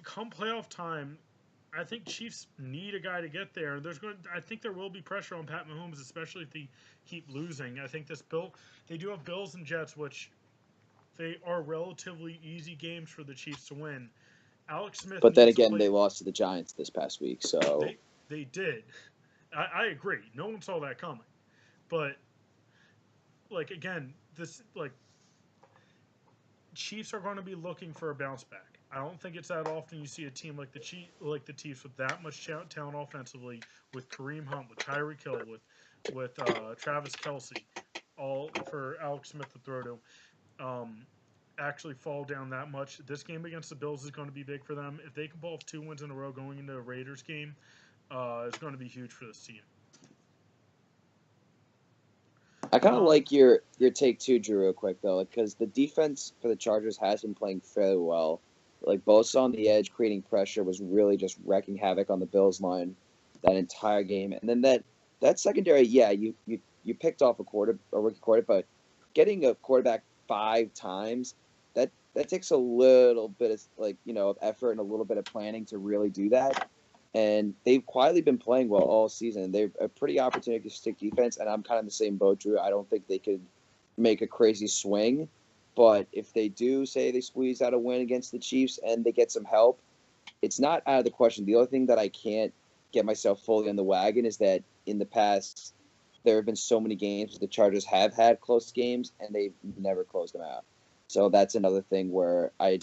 come playoff time, I think Chiefs need a guy to get there. I think there will be pressure on Pat Mahomes, especially if they keep losing. I think they do have Bills and Jets, which they are relatively easy games for the Chiefs to win. Alex Smith, but then again, they lost to the Giants this past week, so they did. I agree. No one saw that coming, but like again, Chiefs are going to be looking for a bounce back. I don't think it's that often you see a team like the Chiefs with that much talent offensively, with Kareem Hunt, with Tyreek Hill, with Travis Kelce, all for Alex Smith to throw to, actually fall down that much. This game against the Bills is going to be big for them. If they can pull off 2 wins in a row going into a Raiders game, it's going to be huge for this team. I kind of like your take too, Drew, real quick, though, because the defense for the Chargers has been playing fairly well. Like, Bosa on the edge, creating pressure, was really just wrecking havoc on the Bills line that entire game. And then that secondary, yeah, you picked off a rookie quarterback, but getting a quarterback 5 times, that takes a little bit of effort and a little bit of planning to really do that. And they've quietly been playing well all season. They're a pretty opportunistic defense, and I'm kind of in the same boat, Drew. I don't think they could make a crazy swing. But if they do say they squeeze out a win against the Chiefs and they get some help, it's not out of the question. The only thing that I can't get myself fully on the wagon is that in the past, there have been so many games where the Chargers have had close games, and they've never closed them out. So that's another thing where I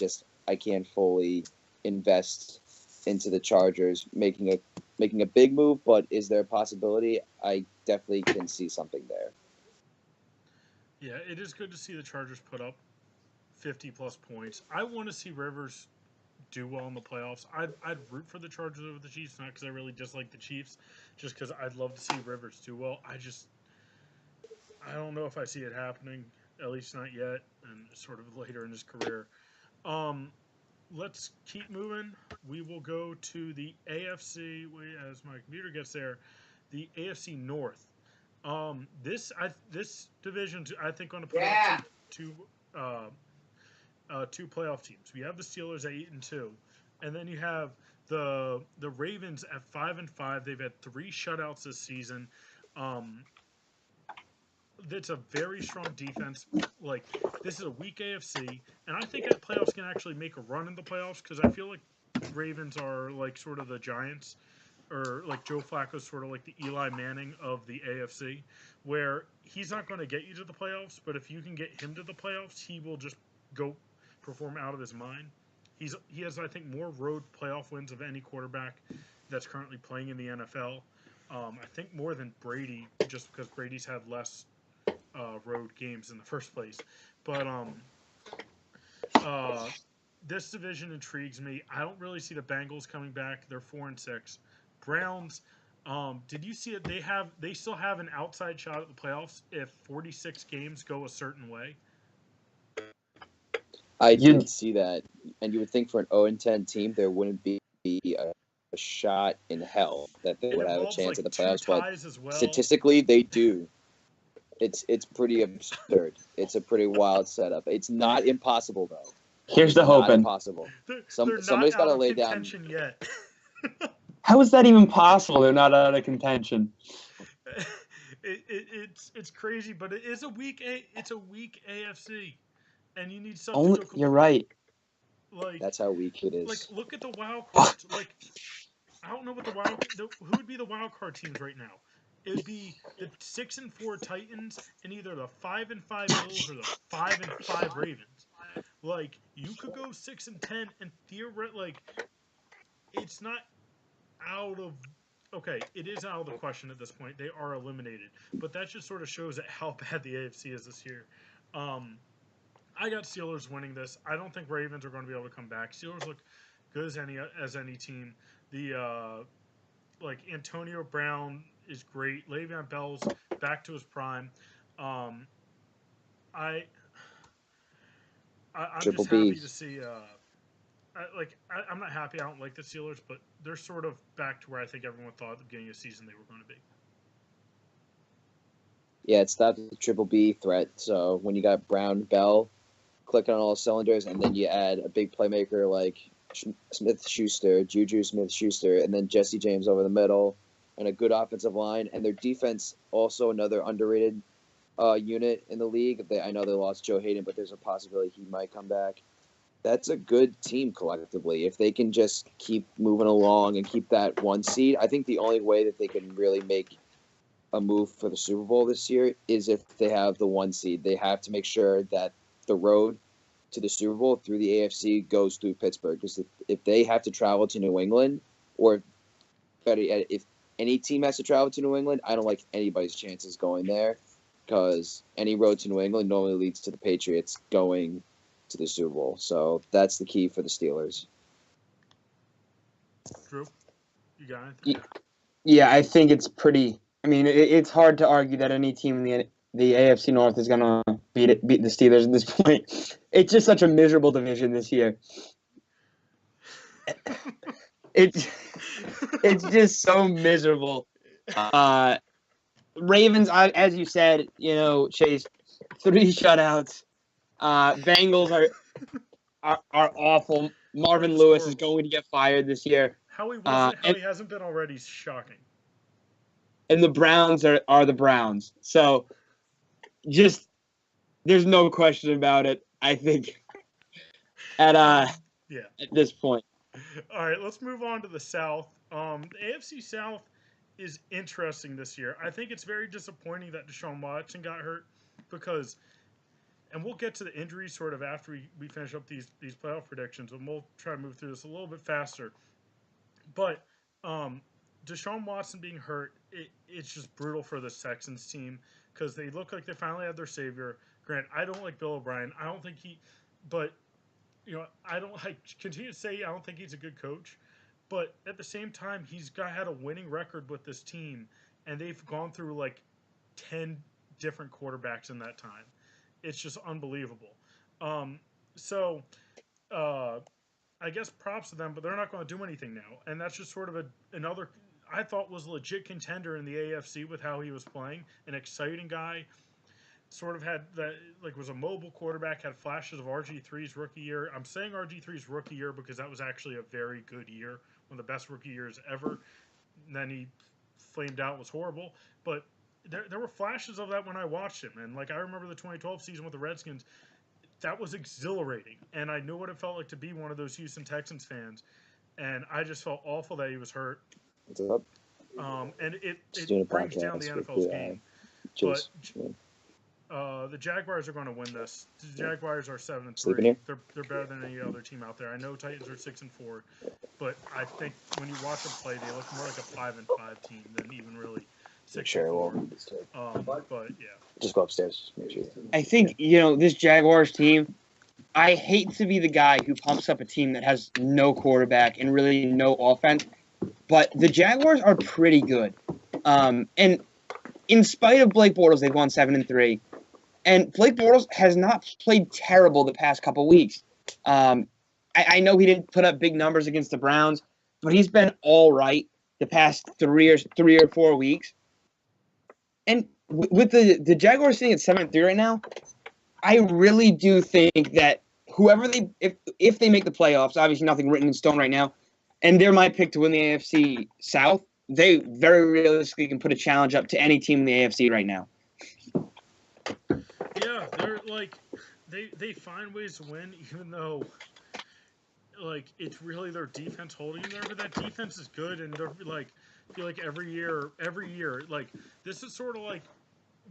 can't fully invest into the Chargers making a big move, but is there a possibility? I definitely can see something there. Yeah, it is good to see the Chargers put up 50-plus points. I want to see Rivers do well in the playoffs. I'd root for the Chargers over the Chiefs, not because I really dislike the Chiefs, just because I'd love to see Rivers do well. I don't know if I see it happening, at least not yet, and sort of later in his career. Let's keep moving. We will go to the AFC. As my computer gets there, the AFC North. This division, I think, going to put up two playoff teams. We have the Steelers at 8-2, and then you have the Ravens at 5-5. They've had 3 shutouts this season. That's a very strong defense. Like, this is a weak AFC, and I think that playoffs can actually make a run in the playoffs because I feel like Ravens are like sort of the Giants, or like Joe Flacco's sort of like the Eli Manning of the AFC, where he's not going to get you to the playoffs, but if you can get him to the playoffs, he will just go perform out of his mind. He has, I think, more road playoff wins of any quarterback that's currently playing in the NFL. I think more than Brady, just because Brady's had less road games in the first place. But this division intrigues me. I don't really see the Bengals coming back. They're 4-6. Browns, did you see it? They still have an outside shot at the playoffs if 46 games go a certain way. I did see that, and you would think for an 0-10 team there wouldn't be a shot in hell that they would have a chance at the playoffs. But statistically, they do. It's pretty absurd. It's a pretty wild setup. It's not impossible though. Here's the hoping. Not impossible. Somebody's got to lay down. Yet. How is that even possible? They're not out of contention. It's crazy, but it is a weak AFC, and you need something. You're right. Like, that's how weak it is. Like, look at the wild cards. Like, I don't know what who would be the wild card teams right now. It would be the 6-4 Titans and either the 5-5 Bills or the 5-5 Ravens. Like, you could go 6-10 and theoretically, it's not out of. Okay, it is out of the question at this point. They are eliminated, but that just sort of shows that how bad the AFC is this year. I got Steelers winning this. I don't think Ravens are going to be able to come back. Steelers look good as any team. The like Antonio Brown is great. Le'Veon Bell's back to his prime. Um, I, I'm Triple just happy B. to see. I'm not happy. I don't like the Steelers, but they're sort of back to where I think everyone thought at the beginning of the season they were going to be. Yeah, it's not the triple B threat. So when you got Brown, Bell, clicking on all cylinders, and then you add a big playmaker like Juju Smith-Schuster, and then Jesse James over the middle, and a good offensive line, and their defense also another underrated unit in the league. I know they lost Joe Hayden, but there's a possibility he might come back. That's a good team collectively. If they can just keep moving along and keep that 1 seed, I think the only way that they can really make a move for the Super Bowl this year is if they have the 1 seed. They have to make sure that the road to the Super Bowl through the AFC goes through Pittsburgh. Because if they have to travel to New England, or better yet, if any team has to travel to New England, I don't like anybody's chances going there, because any road to New England normally leads to the Patriots going to the Super Bowl. So that's the key for the Steelers. Drew, you got anything? Yeah, I think it's pretty. I mean, it's hard to argue that any team in the AFC North is going to beat the Steelers at this point. It's just such a miserable division this year. It's just so miserable. Ravens, as you said, Chase, 3 shutouts. Bengals are awful. Marvin That's Lewis horrible. is going to get fired this year. How he hasn't been already is shocking. And the Browns are the Browns. So just there's no question about it, I think, at this point. All right, let's move on to the South. The AFC South is interesting this year. I think it's very disappointing that Deshaun Watson got hurt because, and we'll get to the injuries sort of after we finish up these playoff predictions, and we'll try to move through this a little bit faster. But Deshaun Watson being hurt, it's just brutal for the Texans team because they look like they finally have their savior. Grant, I don't like Bill O'Brien. I don't think but I don't continue to say I don't think he's a good coach, but at the same time, he's had a winning record with this team, and they've gone through like 10 different quarterbacks in that time. It's just unbelievable. I guess props to them, but they're not going to do anything now, and that's just sort of another I thought was legit contender in the AFC with how he was playing, an exciting guy. Sort of had that, was a mobile quarterback, had flashes of RG3's rookie year. I'm saying RG3's rookie year because that was actually a very good year, one of the best rookie years ever. And then he flamed out, was horrible. But there were flashes of that when I watched him. And I remember the 2012 season with the Redskins. That was exhilarating. And I knew what it felt like to be one of those Houston Texans fans. And I just felt awful that he was hurt. What's up? And it brings down the NFL's game. But the Jaguars are going to win this. The Jaguars are 7-3. They're better than any other team out there. I know Titans are 6-4, but I think when you watch them play, they look more like a 5-5 team than even really 6-4. But yeah, just go upstairs. Make sure. I think this Jaguars team. I hate to be the guy who pumps up a team that has no quarterback and really no offense, but the Jaguars are pretty good. And in spite of Blake Bortles, they've won 7-3. And Blake Bortles has not played terrible the past couple weeks. I know he didn't put up big numbers against the Browns, but he's been all right the past 3 or 4 weeks. And with the Jaguars sitting at 7-3 right now, I really do think that if they make the playoffs, obviously nothing written in stone right now, and they're my pick to win the AFC South, they very realistically can put a challenge up to any team in the AFC right now. Yeah, they're they find ways to win, even though it's really their defense holding them there. But that defense is good, and they're feel like every year, this is sort of like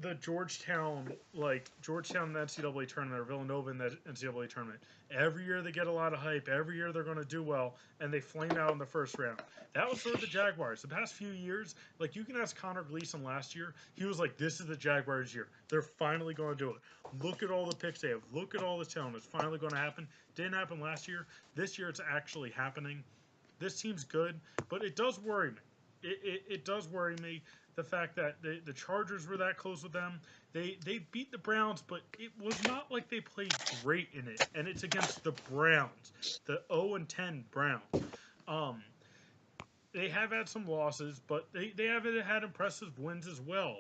the Georgetown in the NCAA tournament, or Villanova in the NCAA tournament. Every year they get a lot of hype. Every year they're going to do well, and they flame out in the first round. That was sort of the Jaguars. The past few years, you can ask Connor Gleason last year. He was like, this is the Jaguars' year. They're finally going to do it. Look at all the picks they have. Look at all the talent. It's finally going to happen. Didn't happen last year. This year it's actually happening. This team's good, but it does worry me. It does worry me the fact that the Chargers were that close with them. They beat the Browns, but it was not like they played great in it. And it's against the Browns, the 0-10 Browns. They have had some losses, but they have had impressive wins as well.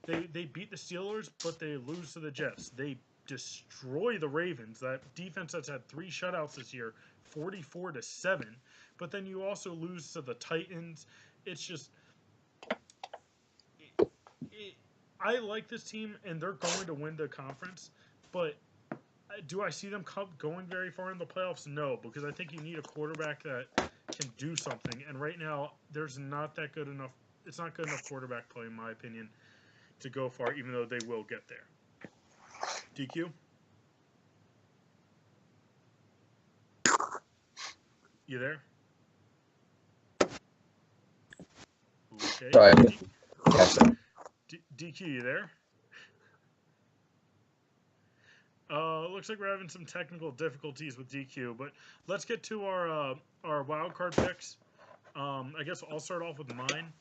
They beat the Steelers, but they lose to the Jets. They destroy the Ravens, that defense that's had 3 shutouts this year, 44-7. But then you also lose to the Titans. It's just, I like this team, and they're going to win the conference. But do I see them going very far in the playoffs? No, because I think you need a quarterback that can do something. And right now, there's not that good enough. It's not good enough quarterback play, in my opinion, to go far, even though they will get there. DQ? You there? Okay. Sorry. DQ, you there? Looks like we're having some technical difficulties with DQ, but let's get to our wild card picks. I guess I'll start off with mine.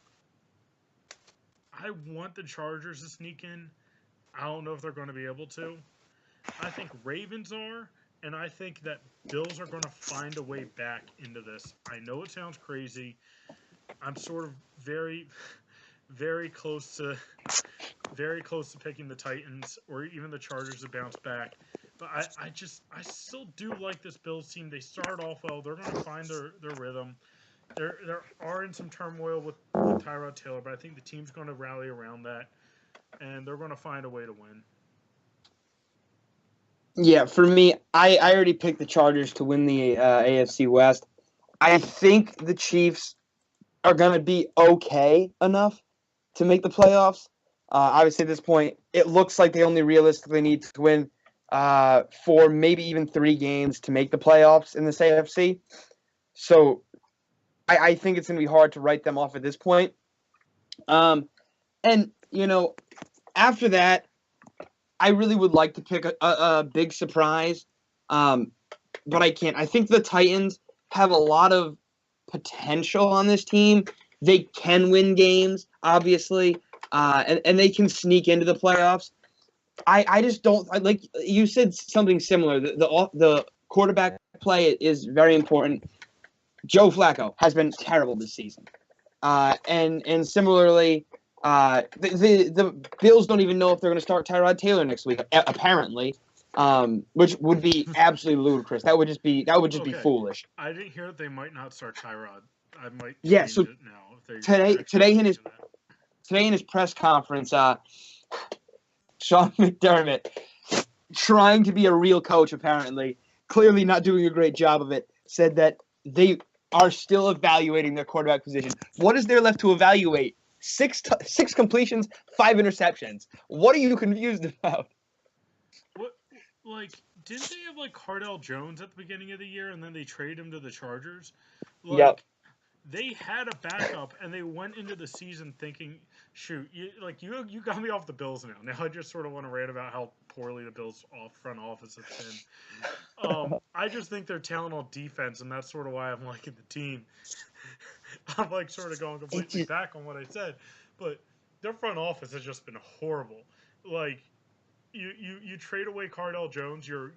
I want the Chargers to sneak in. I don't know if they're going to be able to. I think Ravens are, and I think that Bills are going to find a way back into this. I know it sounds crazy. I'm sort of very, very close to picking the Titans or even the Chargers to bounce back. But I still do like this Bills team. They start off well. They're going to find their rhythm. They are in some turmoil with Tyrod Taylor, but I think the team's going to rally around that, and they're going to find a way to win. Yeah, for me, I already picked the Chargers to win the AFC West. I think the Chiefs are going to be okay enough to make the playoffs. Obviously, at this point, it looks like they only realistically need to win 4, maybe even 3 games to make the playoffs in this AFC. So I think it's going to be hard to write them off at this point. And, after that, I really would like to pick a big surprise, but I can't. I think the Titans have a lot of potential on this team. They can win games, obviously, and they can sneak into the playoffs. I just don't like. You said something similar. The quarterback play is very important. Joe Flacco has been terrible this season, and similarly. The Bills don't even know if they're going to start Tyrod Taylor next week, apparently, which would be absolutely ludicrous. That would just be be foolish. I didn't hear that they might not start Tyrod. I might change it now. If they today in his press conference, Sean McDermott, trying to be a real coach, apparently, clearly not doing a great job of it, said that they are still evaluating their quarterback position. What is there left to evaluate? 6 completions, 5 interceptions. What are you confused about? What, didn't they have Cardell Jones at the beginning of the year, and then they trade him to the Chargers? Yep. They had a backup, and they went into the season thinking, "Shoot, you got me off the Bills now." Now I just sort of want to rant about how poorly the Bills front office has been. I just think they're talent on defense, and that's sort of why I'm liking the team. I'm sort of going completely back on what I said, but their front office has just been horrible. You trade away Cardell Jones, you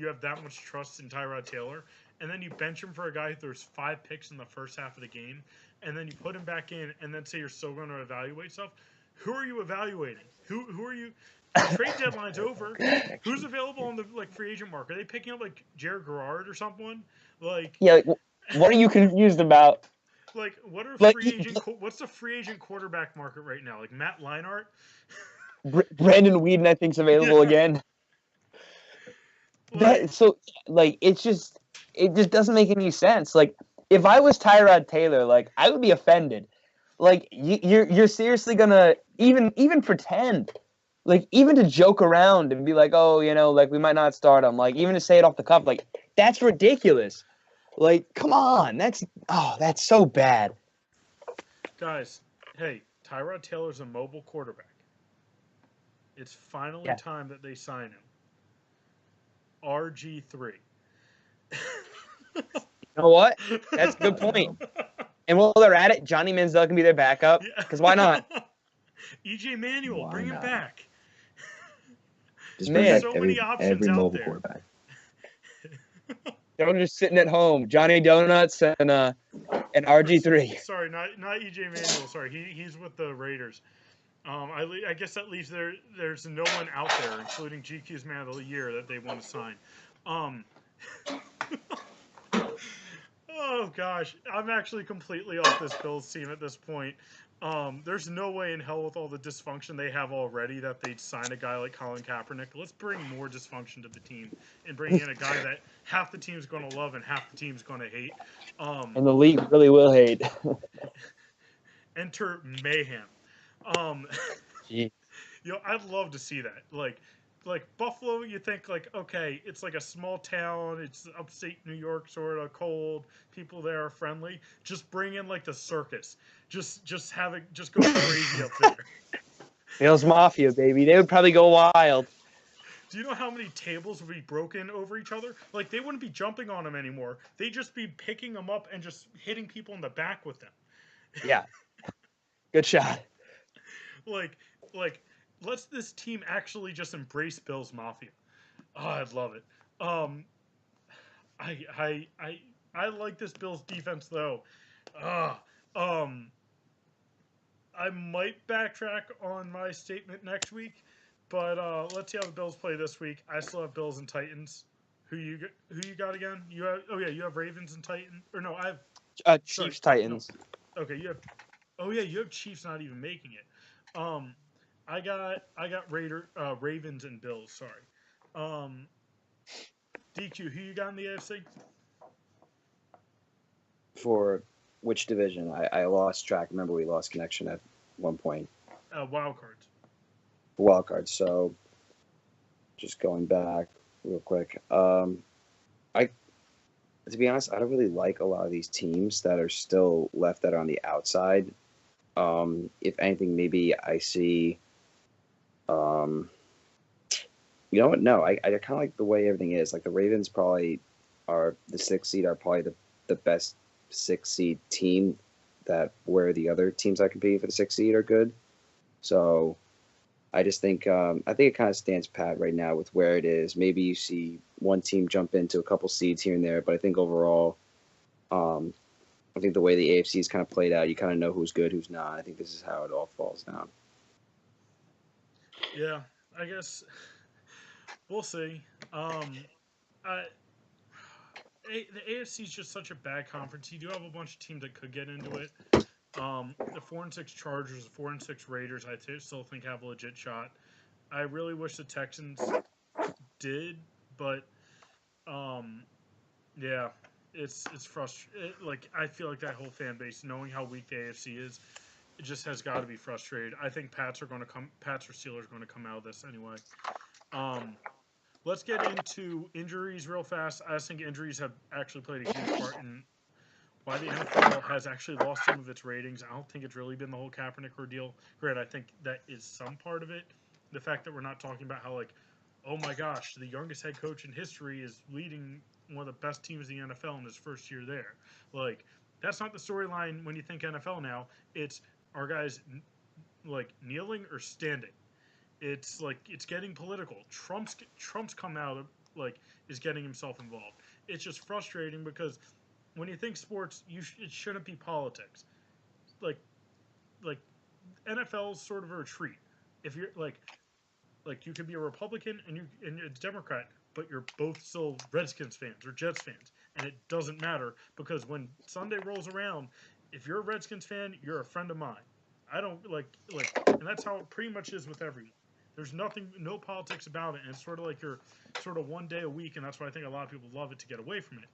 have that much trust in Tyrod Taylor, and then you bench him for a guy who throws 5 picks in the first half of the game, and then you put him back in, and then say you're still going to evaluate stuff. Who are you evaluating? Who are you? The trade deadline's over. Who's available on the free agent market? Are they picking up Jared Garrard or someone? What are you confused about? What are free agent? What's the free agent quarterback market right now? Matt Leinart. Brandon Whedon, I think, is available again. It just doesn't make any sense. If I was Tyrod Taylor, I would be offended. You're seriously gonna even pretend, even to joke around and be we might not start him. Even to say it off the cuff, that's ridiculous. Come on, that's so bad. Guys, hey, Tyrod Taylor's a mobile quarterback. It's finally time that they sign him. RG3. You know what? That's a good point. And while they're at it, Johnny Manziel can be their backup. Because why not? EJ Manuel, Why bring him not? back. Just Man. bring back So many options every out mobile there. quarterback. They're just sitting at home. Johnny Donuts and RG3. Sorry, not EJ Manuel. Sorry, he's with the Raiders. I guess that leaves there's no one out there, including GQ's Man of the Year, that they want to sign. Oh gosh, I'm actually completely off this Bills team at this point. There's no way in hell with all the dysfunction they have already that they'd sign a guy like Colin Kaepernick. Let's bring more dysfunction to the team and bring in a guy that half the team's going to love and half the team's going to hate. And the league really will hate. Enter mayhem. Gee. I'd love to see that. Like Buffalo, you think like, okay, it's like a small town, it's upstate New York, sort of cold. People there are friendly. Just bring in like the circus. Just go crazy up there. Bills Mafia, baby. They would probably go wild. Do you know how many tables would be broken over each other? Like they wouldn't be jumping on them anymore. They'd just be picking them up and just hitting people in the back with them. Yeah. Good shot. Like let's this team actually just embrace Bills Mafia. Oh, I'd love it. I like this Bills defense though. I might backtrack on my statement next week, but let's see how the Bills play this week. I still have Bills and Titans. Who you got again? You have Ravens and Titans, or no? I have Chiefs Titans. No. Okay, you have Chiefs not even making it. I got Ravens and Bills. Sorry. DQ, who you got in the AFC? For which division? I lost track. Remember, we lost connection at one point. Wild cards. Wild card. So, just going back real quick. To be honest, I don't really like a lot of these teams that are still left that are on the outside. If anything, maybe I see. You know what? No, I kind of like the way everything is. Like the Ravens probably are the 6th seed, are probably the best 6th seed team. That where the other teams that compete for the 6th seed are good. So I just think it kind of stands pat right now with where it is. Maybe you see one team jump into a couple seeds here and there, but I think overall, I think the way the AFC is kind of played out, you kind of know who's good, who's not. I think this is how it all falls down. Yeah, I guess we'll see. The AFC is just such a bad conference. You do have a bunch of teams that could get into it. The 4-6 Chargers, the 4-6 Raiders, I still think have a legit shot. I really wish the Texans did, but yeah, it's frustrating. Like I feel like that whole fan base, knowing how weak the AFC is, it just has got to be frustrated. I think Pats or Steelers are going to come out of this anyway. Let's get into injuries real fast. I just think injuries have actually played a huge part in why the NFL has actually lost some of its ratings. I don't think it's really been the whole Kaepernick ordeal. Granted, I think that is some part of it. The fact that we're not talking about how, like, oh my gosh, the youngest head coach in history is leading one of the best teams in the NFL in his first year there. Like, that's not the storyline when you think NFL now. It's our guys, like, kneeling or standing. It's like it's getting political. Trump's come out of, like, is getting himself involved. It's just frustrating because when you think sports, it shouldn't be politics. Like NFL is sort of a retreat. If you're like you could be a Republican and you're a Democrat, but you're both still Redskins fans or Jets fans, and it doesn't matter because when Sunday rolls around, if you're a Redskins fan, you're a friend of mine. I don't and that's how it pretty much is with everyone. There's no politics about it, and it's sort of like you're sort of one day a week, and that's why I think a lot of people love it to get away from it.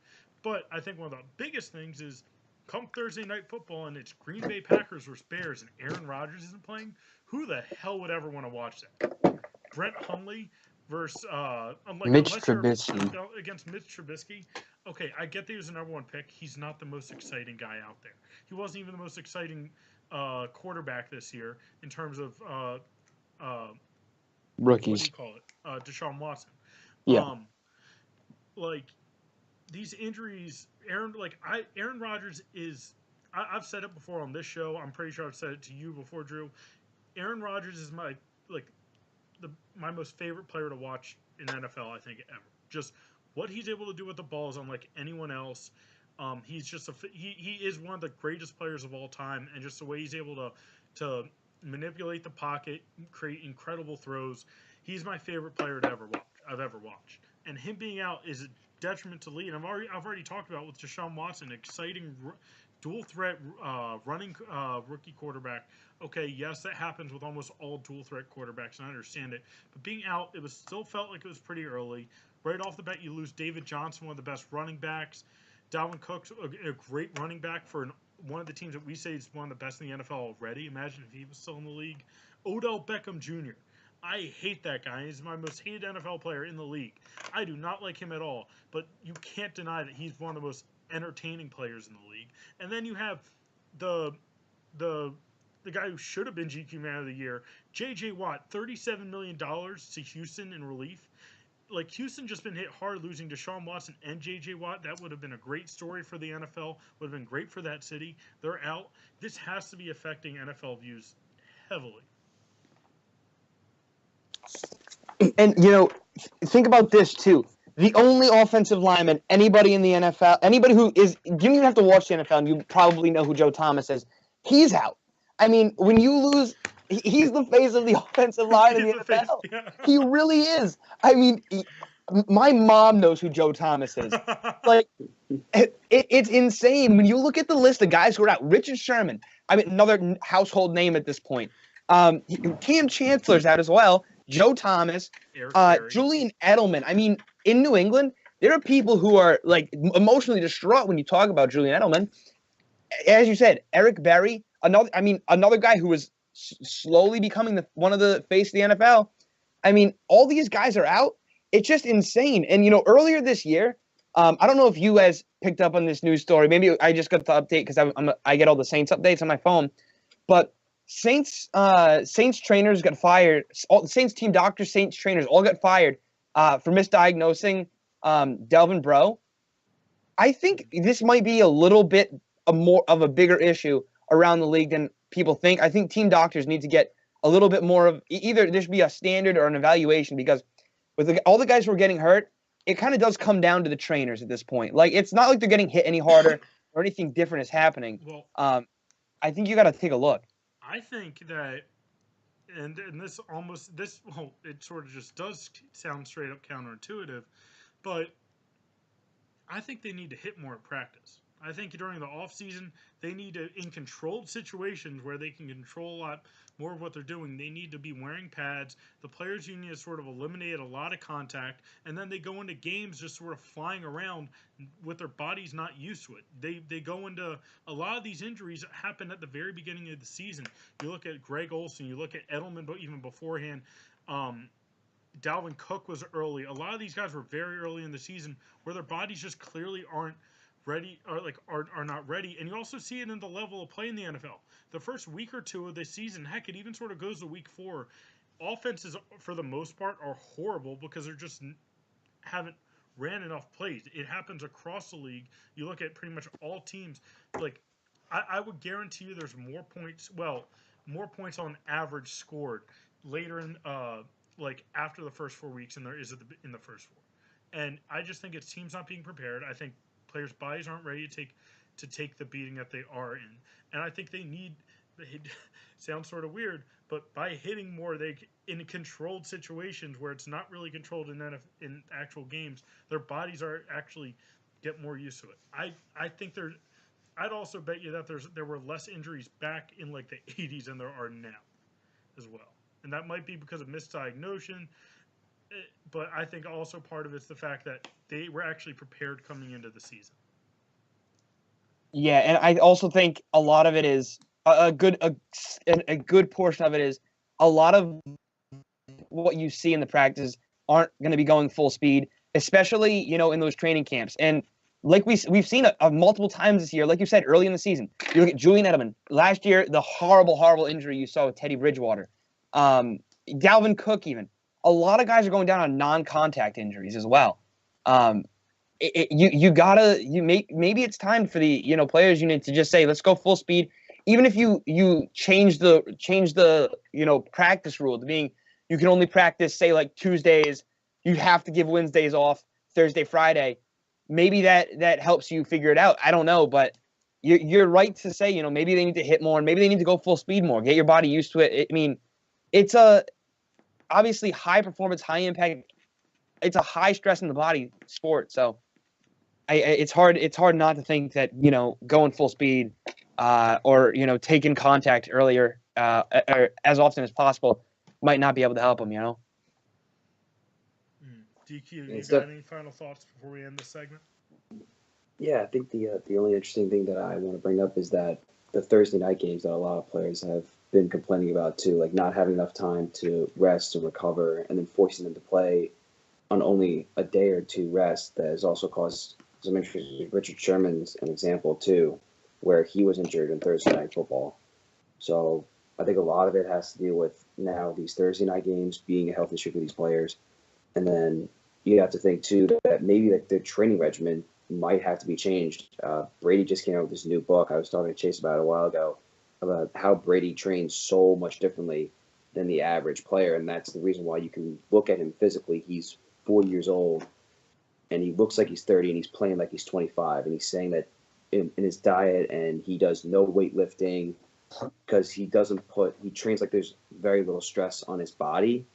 But I think one of the biggest things is come Thursday night football, and it's Green Bay Packers versus Bears, and Aaron Rodgers isn't playing. Who the hell would ever want to watch that? Brett Hundley versus Mitch Trubisky against Mitch Trubisky. Okay, I get that he was the number one pick. He's not the most exciting guy out there. He wasn't even the most exciting quarterback this year in terms of rookies. What do you call it? Deshaun Watson. Yeah. Like these injuries, Aaron Rodgers is I've said it before on this show. I'm pretty sure I've said it to you before, Drew. Aaron Rodgers is like my most favorite player to watch in NFL, I think, ever. Just what he's able to do with the ball is unlike anyone else. He's just he is one of the greatest players of all time, and just the way he's able to manipulate the pocket, create incredible throws. He's my favorite player to I've ever watched, and him being out is a detriment to lead. I've already talked about with Deshaun Watson, exciting dual threat running rookie quarterback. Okay, yes, that happens with almost all dual threat quarterbacks, and I understand it. But being out, it was still felt like it was pretty early. Right off the bat, you lose David Johnson, one of the best running backs. Dalvin Cook's a great running back for one of the teams that we say is one of the best in the NFL already. Imagine if he was still in the league. Odell Beckham Jr. I hate that guy. He's my most hated NFL player in the league. I do not like him at all, but you can't deny that he's one of the most entertaining players in the league. And then you have the guy who should have been GQ Man of the Year, J.J. Watt, $37 million to Houston in relief. Like, Houston just been hit hard losing Deshaun Watson and J.J. Watt. That would have been a great story for the NFL. Would have been great for that city. They're out. This has to be affecting NFL views heavily. And, think about this, too. The only offensive lineman, anybody in the NFL, anybody who is, you don't even have to watch the NFL, and you probably know who Joe Thomas is. He's out. I mean, when you lose, he's the face of the offensive line in the NFL. Yeah. He really is. I mean, my mom knows who Joe Thomas is. Like, it's insane. When you look at the list of guys who are out, Richard Sherman, I mean, another household name at this point. Cam Chancellor's out as well. Joe Thomas, Julian Edelman. I mean, in New England, there are people who are like emotionally distraught when you talk about Julian Edelman. As you said, Eric Berry, another guy who is slowly becoming one of the face of the NFL. I mean, all these guys are out. It's just insane. And earlier this year, I don't know if you guys picked up on this news story. Maybe I just got the update because I get all the Saints updates on my phone, but. Saints trainers got fired. All the Saints team doctors, Saints trainers all got fired for misdiagnosing Delvin Breaux. I think this might be a little bit more of a bigger issue around the league than people think. I think team doctors need to get a little bit more of either there should be a standard or an evaluation because with all the guys who are getting hurt, it kind of does come down to the trainers at this point. Like it's not like they're getting hit any harder or anything different is happening. Well, I think you got to take a look. I think that, and it sort of just does sound straight up counterintuitive, but I think they need to hit more at practice. I think during the off season, they need to, in controlled situations where they can control a lot more of what they're doing, they need to be wearing pads. The players union has sort of eliminated a lot of contact, and then they go into games just sort of flying around with their bodies not used to it. They go into a lot of these injuries that happen at the very beginning of the season. You look at Greg Olsen, you look at Edelman, but even beforehand, Dalvin Cook was early. A lot of these guys were very early in the season where their bodies just clearly aren't ready or are not ready. And you also see it in the level of play in the NFL. The first week or two of the season, heck, it even sort of goes to week 4. Offenses, for the most part, are horrible because they're just haven't ran enough plays. It happens across the league. You look at pretty much all teams. Like, I would guarantee you there's more points on average scored later in, after the first 4 weeks than there is in the first 4. And I just think it's teams not being prepared. I think players' bodies aren't ready to take the beating that they are in, and I think it sounds sort of weird, but by hitting more, in controlled situations where it's not really controlled in actual games, their bodies are actually get more used to it. I think I'd also bet you that there were less injuries back in like the 80s than there are now, as well, and that might be because of misdiagnosis. But I think also part of it's the fact that they were actually prepared coming into the season. Yeah, and I also think a lot of it is a good portion of it is a lot of what you see in the practice aren't going to be going full speed, especially in those training camps. And like we've seen multiple times this year, like you said early in the season, you look at Julian Edelman last year, the horrible injury you saw with Teddy Bridgewater, Dalvin Cook even. A lot of guys are going down on non-contact injuries as well. maybe it's time for the players unit to just say let's go full speed. Even if you change the practice rule to being you can only practice say like Tuesdays, you have to give Wednesdays off, Thursday, Friday. Maybe that helps you figure it out. I don't know, but you're right to say maybe they need to hit more and maybe they need to go full speed more. Get your body used to it. I mean, it's a obviously high performance, high impact. It's a high stress in the body sport, so it's hard not to think that going full speed or taking contact earlier or as often as possible might not be able to help them. DQ, you got any final thoughts before we end this segment? Yeah, I think the only interesting thing that I want to bring up is that the Thursday night games that a lot of players have been complaining about too, like not having enough time to rest and recover, and then forcing them to play on only a day or two rest. That has also caused some injuries. Richard Sherman's an example too, where he was injured in Thursday night football. So I think a lot of it has to do with now these Thursday night games being a health issue for these players. And then you have to think, too, that maybe like their training regimen might have to be changed. Brady just came out with this new book. I was talking to Chase about it a while ago about how Brady trains so much differently than the average player. And that's the reason why you can look at him physically. He's 40 years old, and he looks like he's 30, and he's playing like he's 25. And he's saying that in his diet, and he does no weightlifting because he trains like there's very little stress on his body.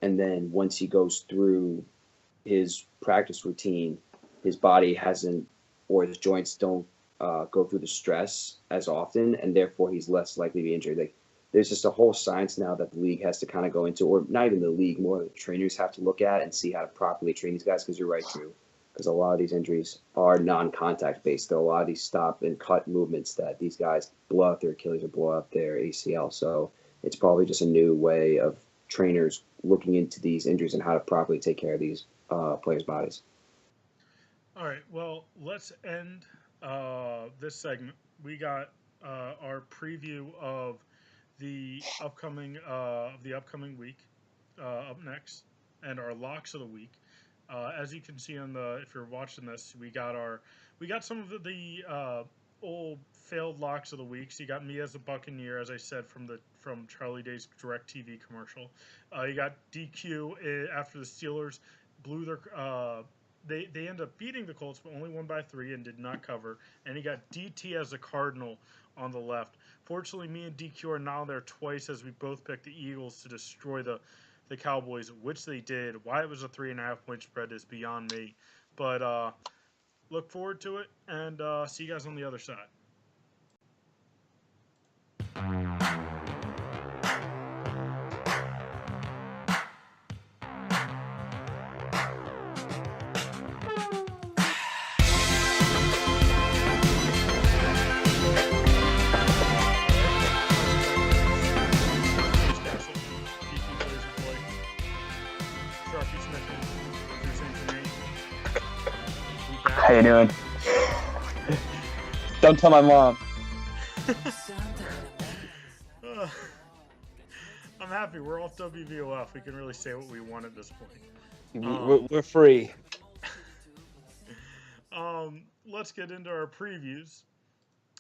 And then once he goes through his practice routine, his body hasn't, or his joints don't go through the stress as often, and therefore he's less likely to be injured. Like, there's just a whole science now that the league has to kind of go into, or not even the league, more the trainers have to look at and see how to properly train these guys. Because you're right, Drew. Because a lot of these injuries are non-contact based. There are a lot of these stop and cut movements that these guys blow out their Achilles or blow out their ACL. So it's probably just a new way of trainers looking into these injuries and how to properly take care of these players' bodies. All right, well, let's end this segment. We got our preview of the upcoming week up next, and our locks of the week. As you can see if you're watching this, we got some of the old failed locks of the week. So you got me as a Buccaneer, as I said from Charlie Day's DirecTV commercial. You got DQ after the Steelers blew their. They ended up beating the Colts, but only won by 3 and did not cover. And he got DT as a Cardinal on the left. Fortunately, me and DQ are now there twice as we both picked the Eagles to destroy the Cowboys, which they did. Why it was a 3.5 point spread is beyond me. But look forward to it, and see you guys on the other side. How you doing? Don't tell my mom. I'm happy. We're off WVOF. We can really say what we want at this point. We're free. Let's get into our previews.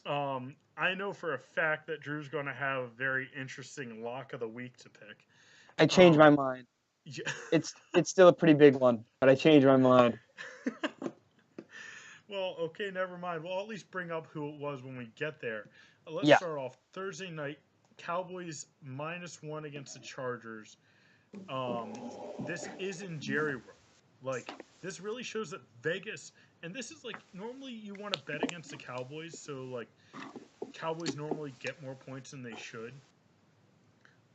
I know for a fact that Drew's going to have a very interesting lock of the week to pick. I changed my mind. Yeah. It's still a pretty big one, but I changed my mind. Well, okay, never mind. We'll at least bring up who it was when we get there. Let's start off Thursday night. Cowboys -1 against the Chargers. This is in Jerry World. Like, this really shows that Vegas, and this is like normally you want to bet against the Cowboys, so like Cowboys normally get more points than they should.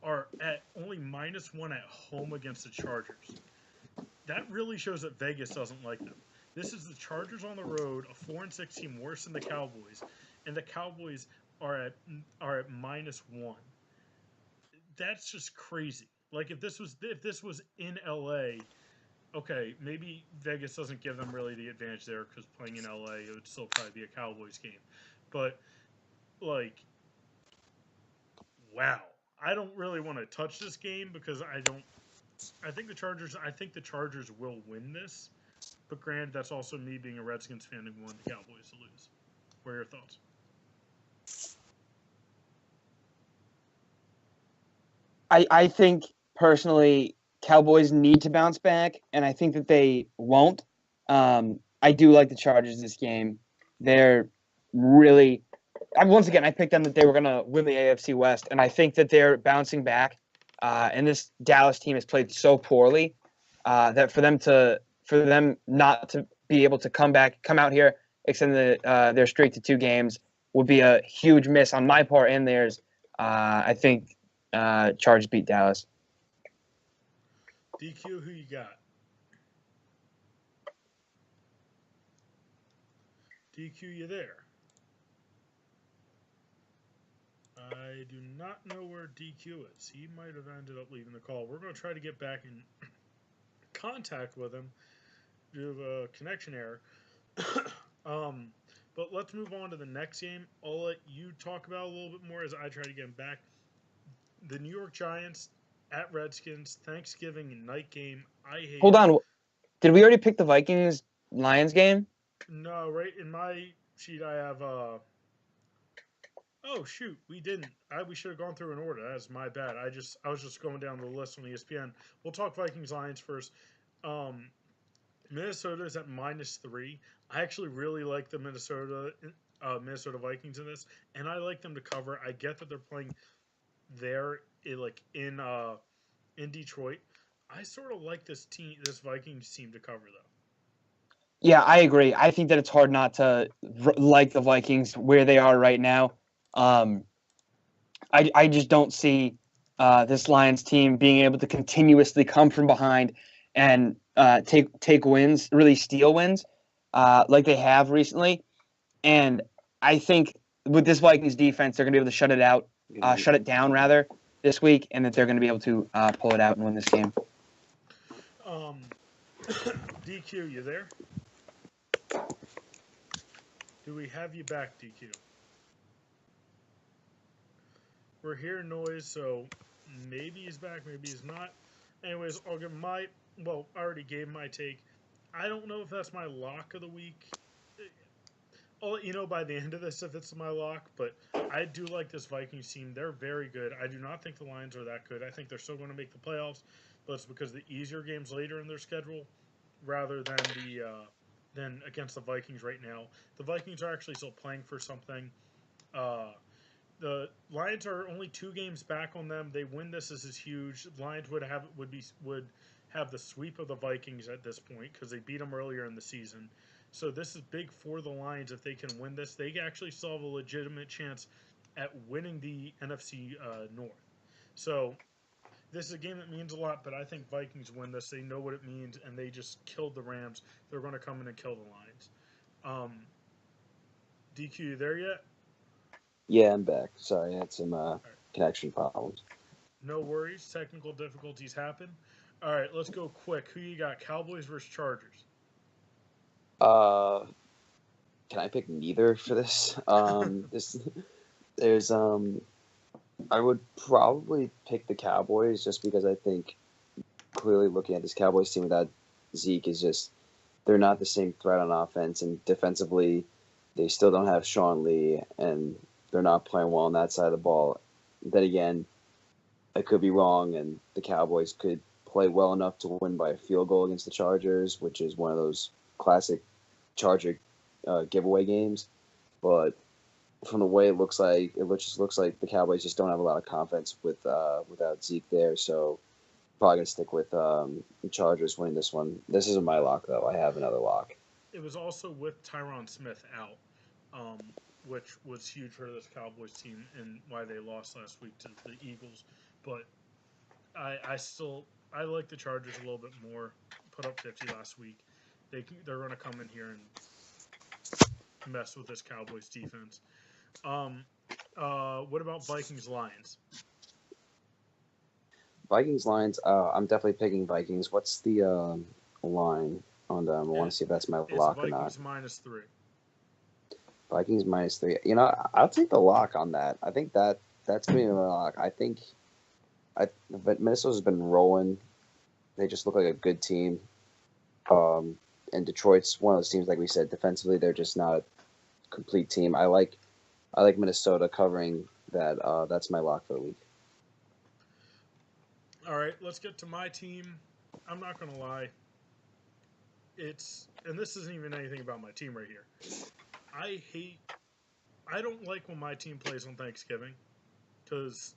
Are at only -1 at home against the Chargers. That really shows that Vegas doesn't like them. This is the Chargers on the road, a 4-6 team, worse than the Cowboys, and the Cowboys are at -1. That's just crazy. Like if this was in LA, okay, maybe Vegas doesn't give them really the advantage there because playing in LA, it would still probably be a Cowboys game. But like, wow, I don't really want to touch this game because I think the Chargers will win this. But granted, that's also me being a Redskins fan and wanting the Cowboys to lose. What are your thoughts? I think personally Cowboys need to bounce back, and I think that they won't. I do like the Chargers this game. They're really once again I picked them that they were going to win the AFC West, and I think that they're bouncing back. And this Dallas team has played so poorly that for them not to be able to come out here, extend their streak to 2 games would be a huge miss on my part and theirs. I think Chargers beat Dallas. DQ, who you got? DQ, you there? I do not know where DQ is. He might have ended up leaving the call. We're going to try to get back in contact with him due to a connection error. But let's move on to the next game. I'll let you talk about it a little bit more as I try to get him back. The New York Giants at Redskins, Thanksgiving night game. I hate Hold it. on. Did we already pick the Vikings-Lions game? No, right in my sheet I have oh shoot, we didn't. We should have gone through in order. That's my bad. I was just going down the list on ESPN. We'll talk Vikings Lions first. Minnesota is at -3. I actually really like the Minnesota Vikings in this, and I like them to cover. I get that they're playing there in Detroit. I sort of like this Vikings team to cover though. Yeah, I agree. I think that it's hard not to like the Vikings where they are right now. I just don't see this Lions team being able to continuously come from behind and take wins, really steal wins, like they have recently. And I think with this Vikings defense, they're going to be able to shut it down rather this week, and that they're going to be able to pull it out and win this game. DQ, you there? Do we have you back, DQ? We're hearing noise, so maybe he's back, maybe he's not. Anyways, I'll give I already gave my take. I don't know if that's my lock of the week. I'll let you know by the end of this if it's my lock, but I do like this Vikings team. They're very good. I do not think the Lions are that good. I think they're still going to make the playoffs, but it's because of the easier games later in their schedule rather than than against the Vikings right now. The Vikings are actually still playing for something. The Lions are only 2 games back on them. They win this is huge. The Lions would have the sweep of the Vikings at this point because they beat them earlier in the season. So this is big for the Lions if they can win this. They actually still have a legitimate chance at winning the NFC North. So this is a game that means a lot, but I think Vikings win this. They know what it means, and they just killed the Rams. They're going to come in and kill the Lions. DQ, you there yet? Yeah, I'm back. Sorry, I had some connection problems. No worries. Technical difficulties happen. All right, let's go quick. Who you got? Cowboys versus Chargers. Can I pick neither for this? I would probably pick the Cowboys just because I think clearly looking at this Cowboys team without Zeke is just they're not the same threat on offense, and defensively they still don't have Sean Lee, and they're not playing well on that side of the ball. Then again, I could be wrong, and the Cowboys could play well enough to win by a field goal against the Chargers, which is one of those classic Charger giveaway games. But from the way it looks like, just looks like the Cowboys just don't have a lot of confidence without Zeke there. So probably gonna stick with the Chargers winning this one. This isn't my lock though. I have another lock. It was also with Tyron Smith out, which was huge for this Cowboys team and why they lost last week to the Eagles. But I like the Chargers a little bit more. Put up 50 last week. They're going to come in here and mess with this Cowboys defense. What about Vikings Lions? Vikings Lions. I'm definitely picking Vikings. What's the line on them? I want to see if that's my lock or not. Vikings -3. Vikings -3. You know, I'll take the lock on that. I think that's gonna be my lock. But Minnesota's been rolling. They just look like a good team. and Detroit's one of those teams, like we said, defensively they're just not a complete team. I like Minnesota covering that. That's my lock for the week. All right, let's get to my team. I'm not gonna lie. And this isn't even anything about my team right here. I don't like when my team plays on Thanksgiving because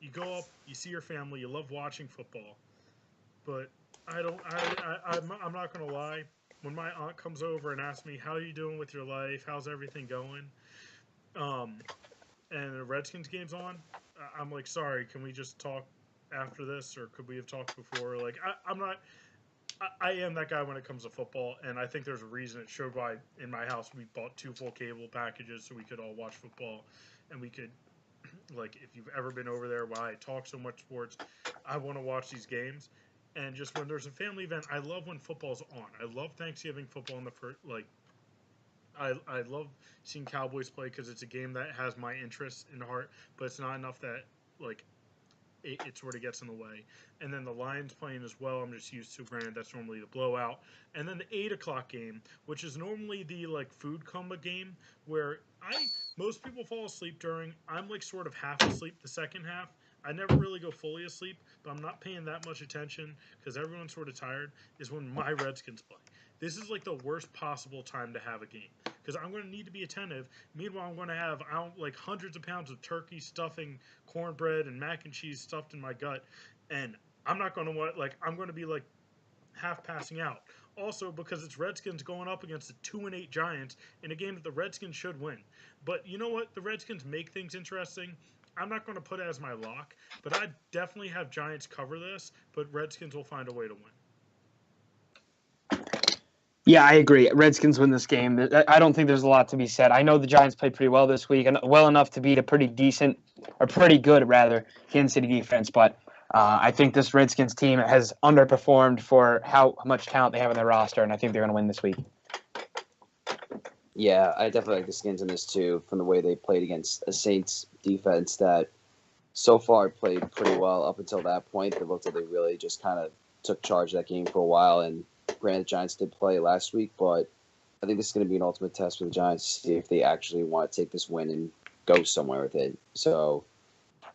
you go up, you see your family, you love watching football, but I'm not gonna lie. When my aunt comes over and asks me, "How are you doing with your life? How's everything going?" And the Redskins game's on, I'm like, "Sorry, can we just talk after this, or could we have talked before?" Like, I'm not. I am that guy when it comes to football, and I think there's a reason it showed why in my house we bought 2 full cable packages so we could all watch football, and we could, like, if you've ever been over there, why I talk so much sports, I want to watch these games, and just when there's a family event, I love when football's on. I love Thanksgiving football in the first, like, I love seeing Cowboys play because it's a game that has my interest in heart, but it's not enough that, like, it sort of gets in the way. And then the Lions playing as well, I'm just used to. Granted, that's normally the blowout. And then the 8 o'clock game, which is normally the, like, food coma game, where most people fall asleep during. I'm, like, sort of half asleep the second half. I never really go fully asleep, but I'm not paying that much attention because everyone's sort of tired, is when my Redskins play. This is, like, the worst possible time to have a game because I'm going to need to be attentive. Meanwhile, I'm going to have like hundreds of pounds of turkey stuffing, cornbread, and mac and cheese stuffed in my gut, and I'm not going to want, like, I'm going to be, like, half passing out. Also, because it's Redskins going up against the 2-8 Giants in a game that the Redskins should win. But you know what? The Redskins make things interesting. I'm not going to put it as my lock, but I definitely have Giants cover this, but Redskins will find a way to win. Yeah, I agree. Redskins win this game. I don't think there's a lot to be said. I know the Giants played pretty well this week, and well enough to beat a pretty decent, or pretty good, rather, Kansas City defense. But I think this Redskins team has underperformed for how much talent they have on their roster, and I think they're going to win this week. Yeah, I definitely like the Skins in this too, from the way they played against a Saints defense that so far played pretty well up until that point. It looked like they really just kind of took charge of that game for a while, and granted, the Giants did play last week, but I think this is going to be an ultimate test for the Giants to see if they actually want to take this win and go somewhere with it. So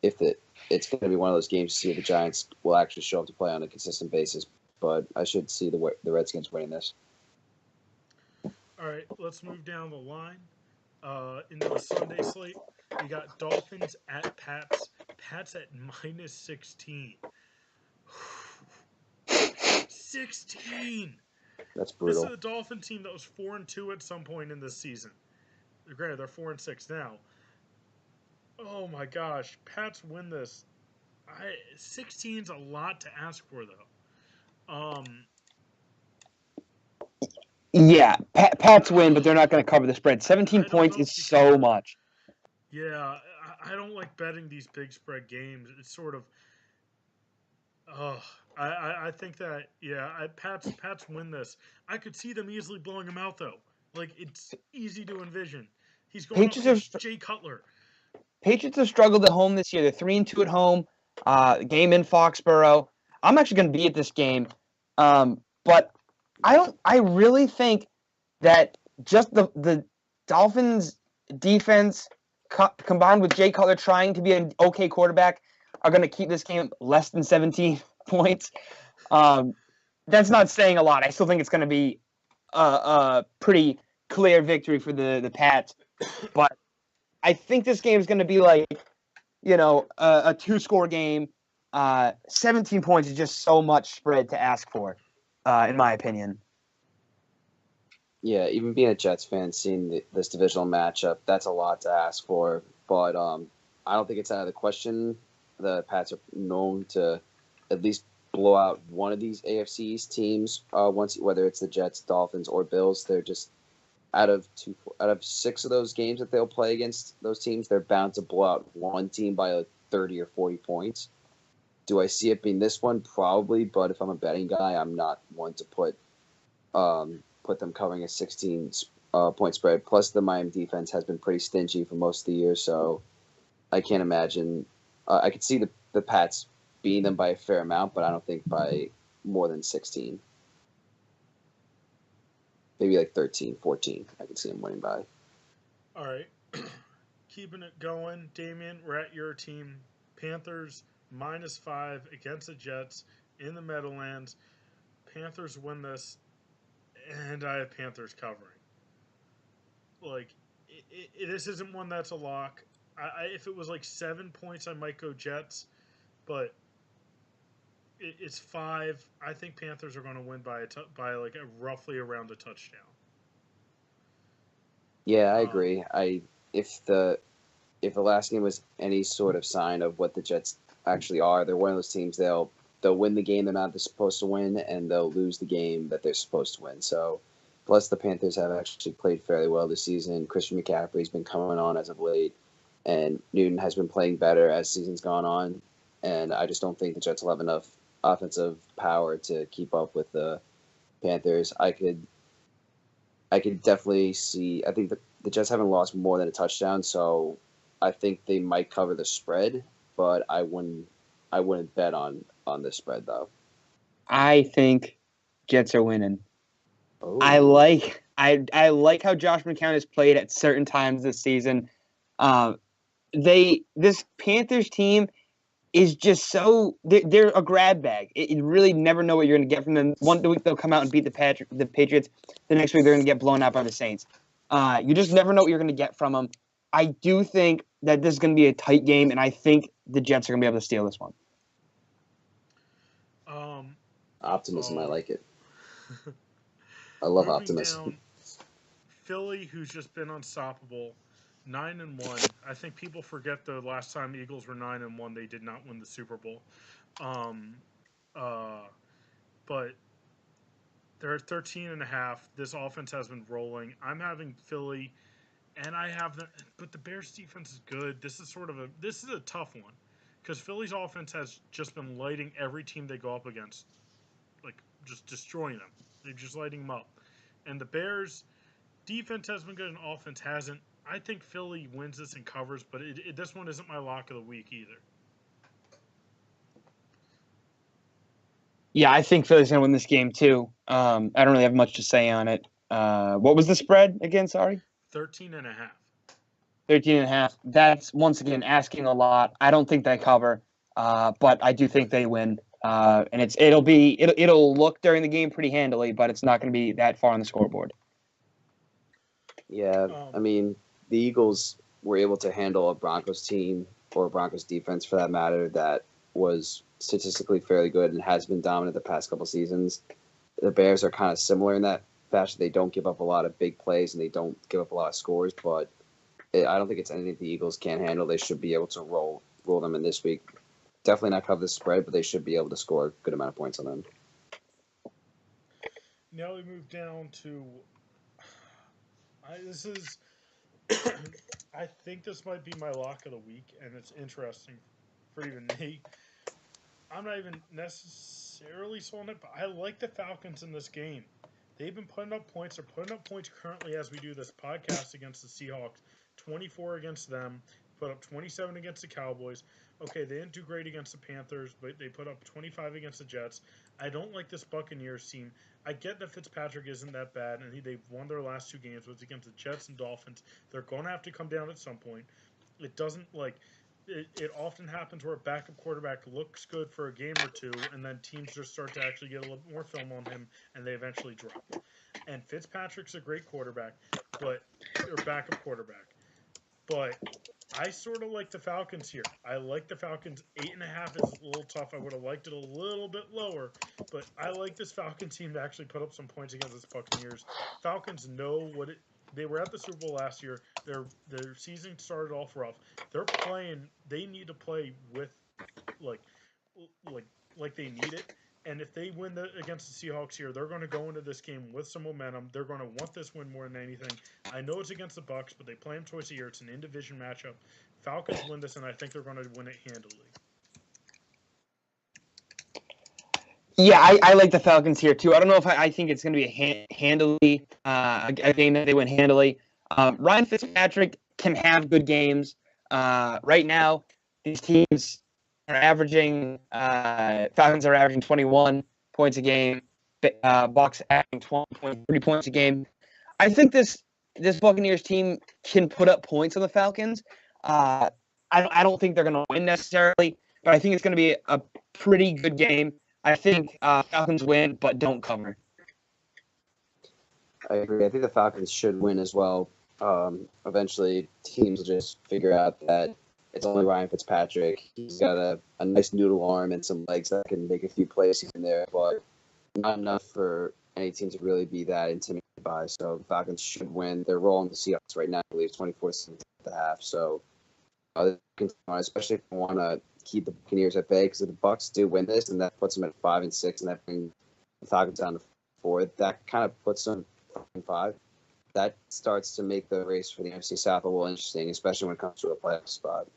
it's going to be one of those games to see if the Giants will actually show up to play on a consistent basis, but I should see the Redskins winning this. All right, let's move down the line into the Sunday slate. We got Dolphins at Pats. Pats at minus 16. 16! That's brutal. This is a Dolphin team that was 4-2 at some point in this season. Granted, they're 4-6 now. Oh my gosh, Pats win this. 16's a lot to ask for, though. Yeah, Pats win, but they're not going to cover the spread. 17 points is so much. Yeah, I don't like betting these big spread games. It's sort of... I think that, yeah, Pats win this. I could see them easily blowing him out, though. Like, it's easy to envision. He's going up against Jay Cutler. Patriots have struggled at home this year. They're 3-2 at home. Game in Foxborough. I'm actually going to be at this game, but I really think that just the Dolphins' defense combined with Jay Cutler trying to be an okay quarterback are going to keep this game less than 17 points. That's not saying a lot. I still think it's going to be a pretty clear victory for the Pats, but I think this game is going to be like, a 2-score game. 17 points is just so much spread to ask for, in my opinion. Yeah, even being a Jets fan, seeing this divisional matchup, that's a lot to ask for. But I don't think it's out of the question. The Pats are known to at least blow out one of these AFC East teams once, whether it's the Jets, Dolphins, or Bills. They're just out of 6 of those games that they'll play against those teams, they're bound to blow out one team by like 30 or 40 points. Do I see it being this one? Probably, but if I'm a betting guy, I'm not one to put them covering a 16 point spread. Plus, the Miami defense has been pretty stingy for most of the year, so I can't imagine. I could see the Pats beating them by a fair amount, but I don't think by more than 16. maybe like 13, 14. I could see them winning by. All right. Keeping it going, Damien, we're at your team. Panthers -5 against the Jets in the Meadowlands. Panthers win this, and I have Panthers covering. Like, this isn't one that's a lock. If it was like 7 points, I might go Jets, but it's 5. I think Panthers are going to win by roughly around a touchdown. Yeah, I agree. If the last game was any sort of sign of what the Jets actually are, they're one of those teams they'll win the game they're not supposed to win, and they'll lose the game that they're supposed to win. So, plus the Panthers have actually played fairly well this season. Christian McCaffrey's been coming on as of late, and Newton has been playing better as season's gone on. And I just don't think the Jets will have enough offensive power to keep up with the Panthers. I could definitely see. I think the Jets haven't lost more than a touchdown, so I think they might cover the spread, but I wouldn't bet on the spread though. I think Jets are winning. Oh. I like how Josh McCown has played at certain times this season. This Panthers team is just they're a grab bag. You really never know what you're going to get from them. One week they'll come out and beat the Patriots. The next week they're going to get blown out by the Saints. You just never know what you're going to get from them. I do think that this is going to be a tight game, and I think the Jets are going to be able to steal this one. Optimism, I like it. I love Moving optimism. Down, Philly, who's just been unstoppable, 9-1. I think people forget the last time the Eagles were 9-1, they did not win the Super Bowl. But they're at 13.5. This offense has been rolling. I'm having Philly, and I have them, but the Bears defense is good. This is a tough one because Philly's offense has just been lighting every team they go up against, like just destroying them. They're just lighting them up. And the Bears' defense has been good and offense hasn't. I think Philly wins this and covers, but this one isn't my lock of the week either. Yeah, I think Philly's going to win this game too. I don't really have much to say on it. What was the spread again? Sorry? 13.5. 13.5. That's, once again, asking a lot. I don't think they cover, but I do think they win. And it'll look during the game pretty handily, but it's not going to be that far on the scoreboard. Yeah, I mean, the Eagles were able to handle a Broncos team, or a Broncos defense for that matter, that was statistically fairly good and has been dominant the past couple seasons. The Bears are kind of similar in that fashion. They don't give up a lot of big plays and they don't give up a lot of scores, but I don't think it's anything the Eagles can't handle. They should be able to roll them in this week. Definitely not cover the spread, but they should be able to score a good amount of points on them. Now we move down to I think this might be my lock of the week, and it's interesting for even me. I'm not even necessarily sold on it, but I like the Falcons in this game. They've been putting up points. They're putting up points currently as we do this podcast against the Seahawks. 24 against them. Put up 27 against the Cowboys. Okay, they didn't do great against the Panthers, but they put up 25 against the Jets. I don't like this Buccaneers team. I get that Fitzpatrick isn't that bad, and they've won their last 2 games. It was against the Jets and Dolphins. They're going to have to come down at some point. It doesn't, it often happens where a backup quarterback looks good for a game or two, and then teams just start to actually get a little bit more film on him, and they eventually drop. And Fitzpatrick's a great quarterback, or backup quarterback. But I sort of like the Falcons here. I like the Falcons. 8.5 is a little tough. I would have liked it a little bit lower, but I like this Falcons team to actually put up some points against this Buccaneers. Falcons know they were at the Super Bowl last year. Their season started off rough. They're playing. They need to play with like they need it. And if they win against the Seahawks here, they're going to go into this game with some momentum. They're going to want this win more than anything. I know it's against the Bucs, but they play them twice a year. It's an in-division matchup. Falcons win this, and I think they're going to win it handily. Yeah, I like the Falcons here too. I don't know if I think it's going to be a handily a game that they win handily. Ryan Fitzpatrick can have good games. Right now, these teams are averaging. Falcons are averaging 21 points a game. Bucs adding 20.3 points a game. I think this Buccaneers team can put up points on the Falcons. I don't think they're going to win necessarily, but I think it's going to be a pretty good game. I think Falcons win, but don't cover. I agree. I think the Falcons should win as well. Eventually, teams will just figure out that it's only Ryan Fitzpatrick. He's got a nice noodle arm and some legs that can make a few plays here and there, but not enough for any team to really be that intimidated by. So the Falcons should win. They're rolling the Seahawks right now, I believe, 24-17 at the half. So especially if they want to keep the Buccaneers at bay, because if the Bucs do win this, and that puts them at 5-6, and that brings the Falcons down to 4, that kind of puts them 5. That starts to make the race for the NFC South a little interesting, especially when it comes to a playoff spot.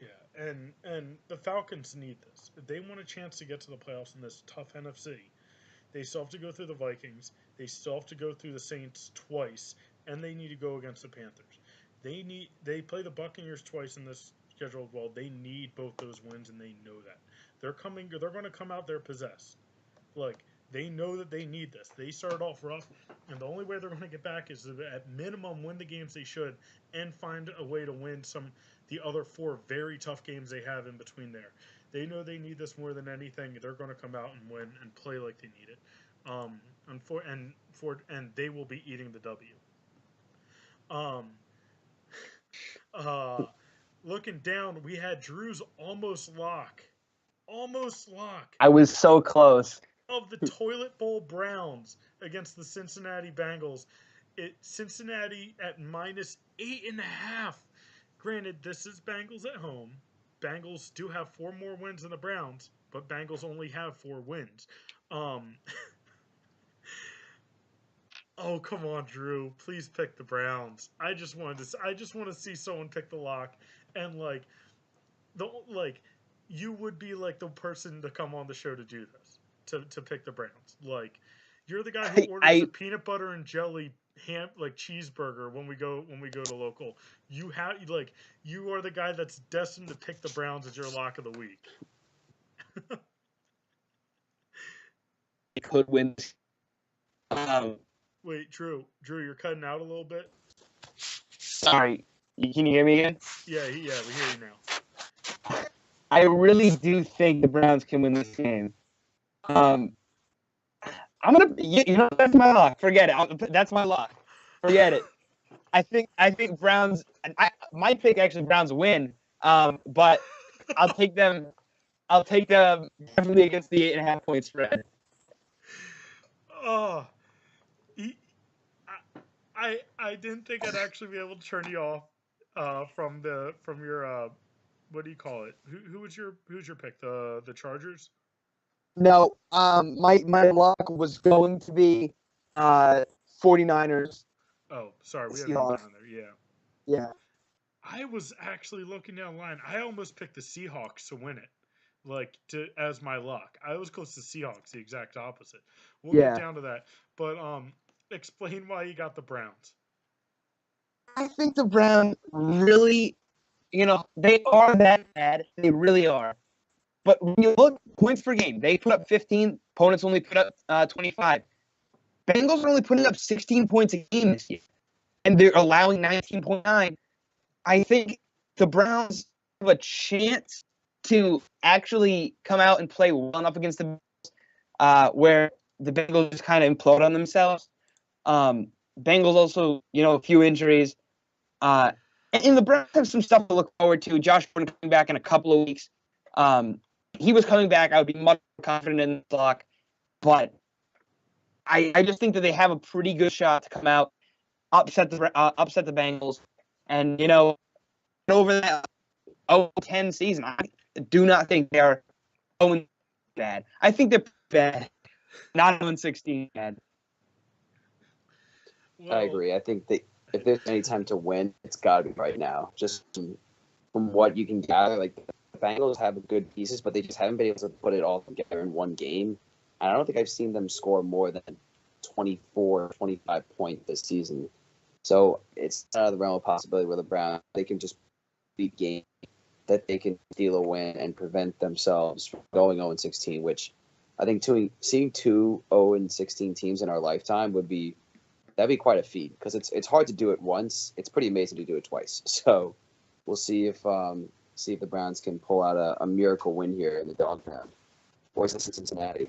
Yeah, and the Falcons need this. If they want a chance to get to the playoffs in this tough NFC, they still have to go through the Vikings. They still have to go through the Saints twice, and they need to go against the Panthers. They play the Buccaneers twice in this schedule. Well, they need both those wins, and they know that. They're going to come out there possessed. Like, they know that they need this. They started off rough, and the only way they're going to get back is to, at minimum, win the games they should and find a way to win the other 4 very tough games they have in between there. They know they need this more than anything. They're going to come out and win and play like they need it. And they will be eating the W. Looking down, we had Drew's almost lock. I was so close. Of the Toilet Bowl Browns against the Cincinnati Bengals. Cincinnati at -8.5. Granted, this is Bengals at home. Bengals do have 4 more wins than the Browns, but Bengals only have 4 wins. Oh, come on, Drew. Please pick the Browns. I just want to see someone pick the lock, and you would be like the person to come on the show to do this. To pick the Browns. Like, you're the guy who orders a peanut butter and jelly cheeseburger when we go to local. You are the guy that's destined to pick the Browns as your lock of the week. It could win. Wait, Drew, you're cutting out a little bit. Sorry, can you hear me again? Yeah, we hear you now. I really do think the Browns can win this game. I'm gonna, that's my lock. Forget it. That's my lock. Forget it. I think Browns. My pick actually Browns win. But I'll take them. Definitely against the 8.5 point spread. Oh, I didn't think I'd actually be able to turn you off from your what do you call it? Who's your pick? The Chargers? No, my lock was going to be 49ers. Oh, sorry, we have it down there. Yeah. Yeah. I was actually looking down the line. I almost picked the Seahawks to win it, as my luck. I was close to Seahawks, the exact opposite. We'll get down to that. But explain why you got the Browns. I think the Browns really, they are that bad. They really are. But when you look points per game, they put up 15. Opponents only put up 25. Bengals are only putting up 16 points a game this year, and they're allowing 19.9. I think the Browns have a chance to actually come out and play well enough against the Bengals, where the Bengals just kind of implode on themselves. Bengals also, a few injuries. And the Browns have some stuff to look forward to. Josh Gordon coming back in a couple of weeks. He was coming back. I would be much more confident in the lock. But I just think that they have a pretty good shot to come out, upset the Bengals. And, over that 0-10 season, I do not think they are 0 bad. I think they're bad, not 0-16 bad. I agree. I think that if there's any time to win, it's got to be right now. Just from what you can gather, the Bengals have good pieces, but they just haven't been able to put it all together in one game. And I don't think I've seen them score more than 24, 25 points this season. So it's out of the realm of possibility where the Browns, they can just beat games that they can steal a win and prevent themselves from going 0-16, which I think seeing 2-0-16 teams in our lifetime that'd be quite a feat because it's hard to do it once. It's pretty amazing to do it twice. So we'll see if the Browns can pull out a miracle win here in the dog pound. Or is this in Cincinnati?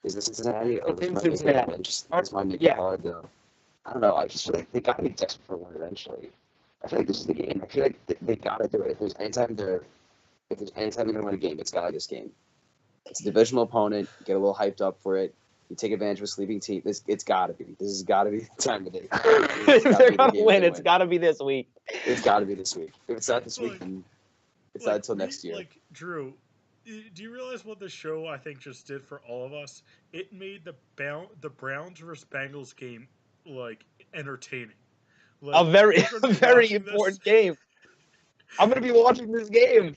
Is this Cincinnati? It's in Cincinnati. This might make it hard though. I don't know. I just feel like they got to be desperate for one eventually. I feel like this is the game. I feel like they got to do it. If there's any time they're going to win a game, it's got to be this game. It's a divisional opponent. Get a little hyped up for it. You take advantage of a sleeping team. It's got to be. This has got to be the time of day. They're going to win. It's got to be this week. It's got to be this week. If it's not this week, then it's not until next year. Like, Drew, do you realize what this show, I think, just did for all of us? It made the Browns versus Bengals game, like, entertaining. Like, a very important game. I'm going to be watching this game.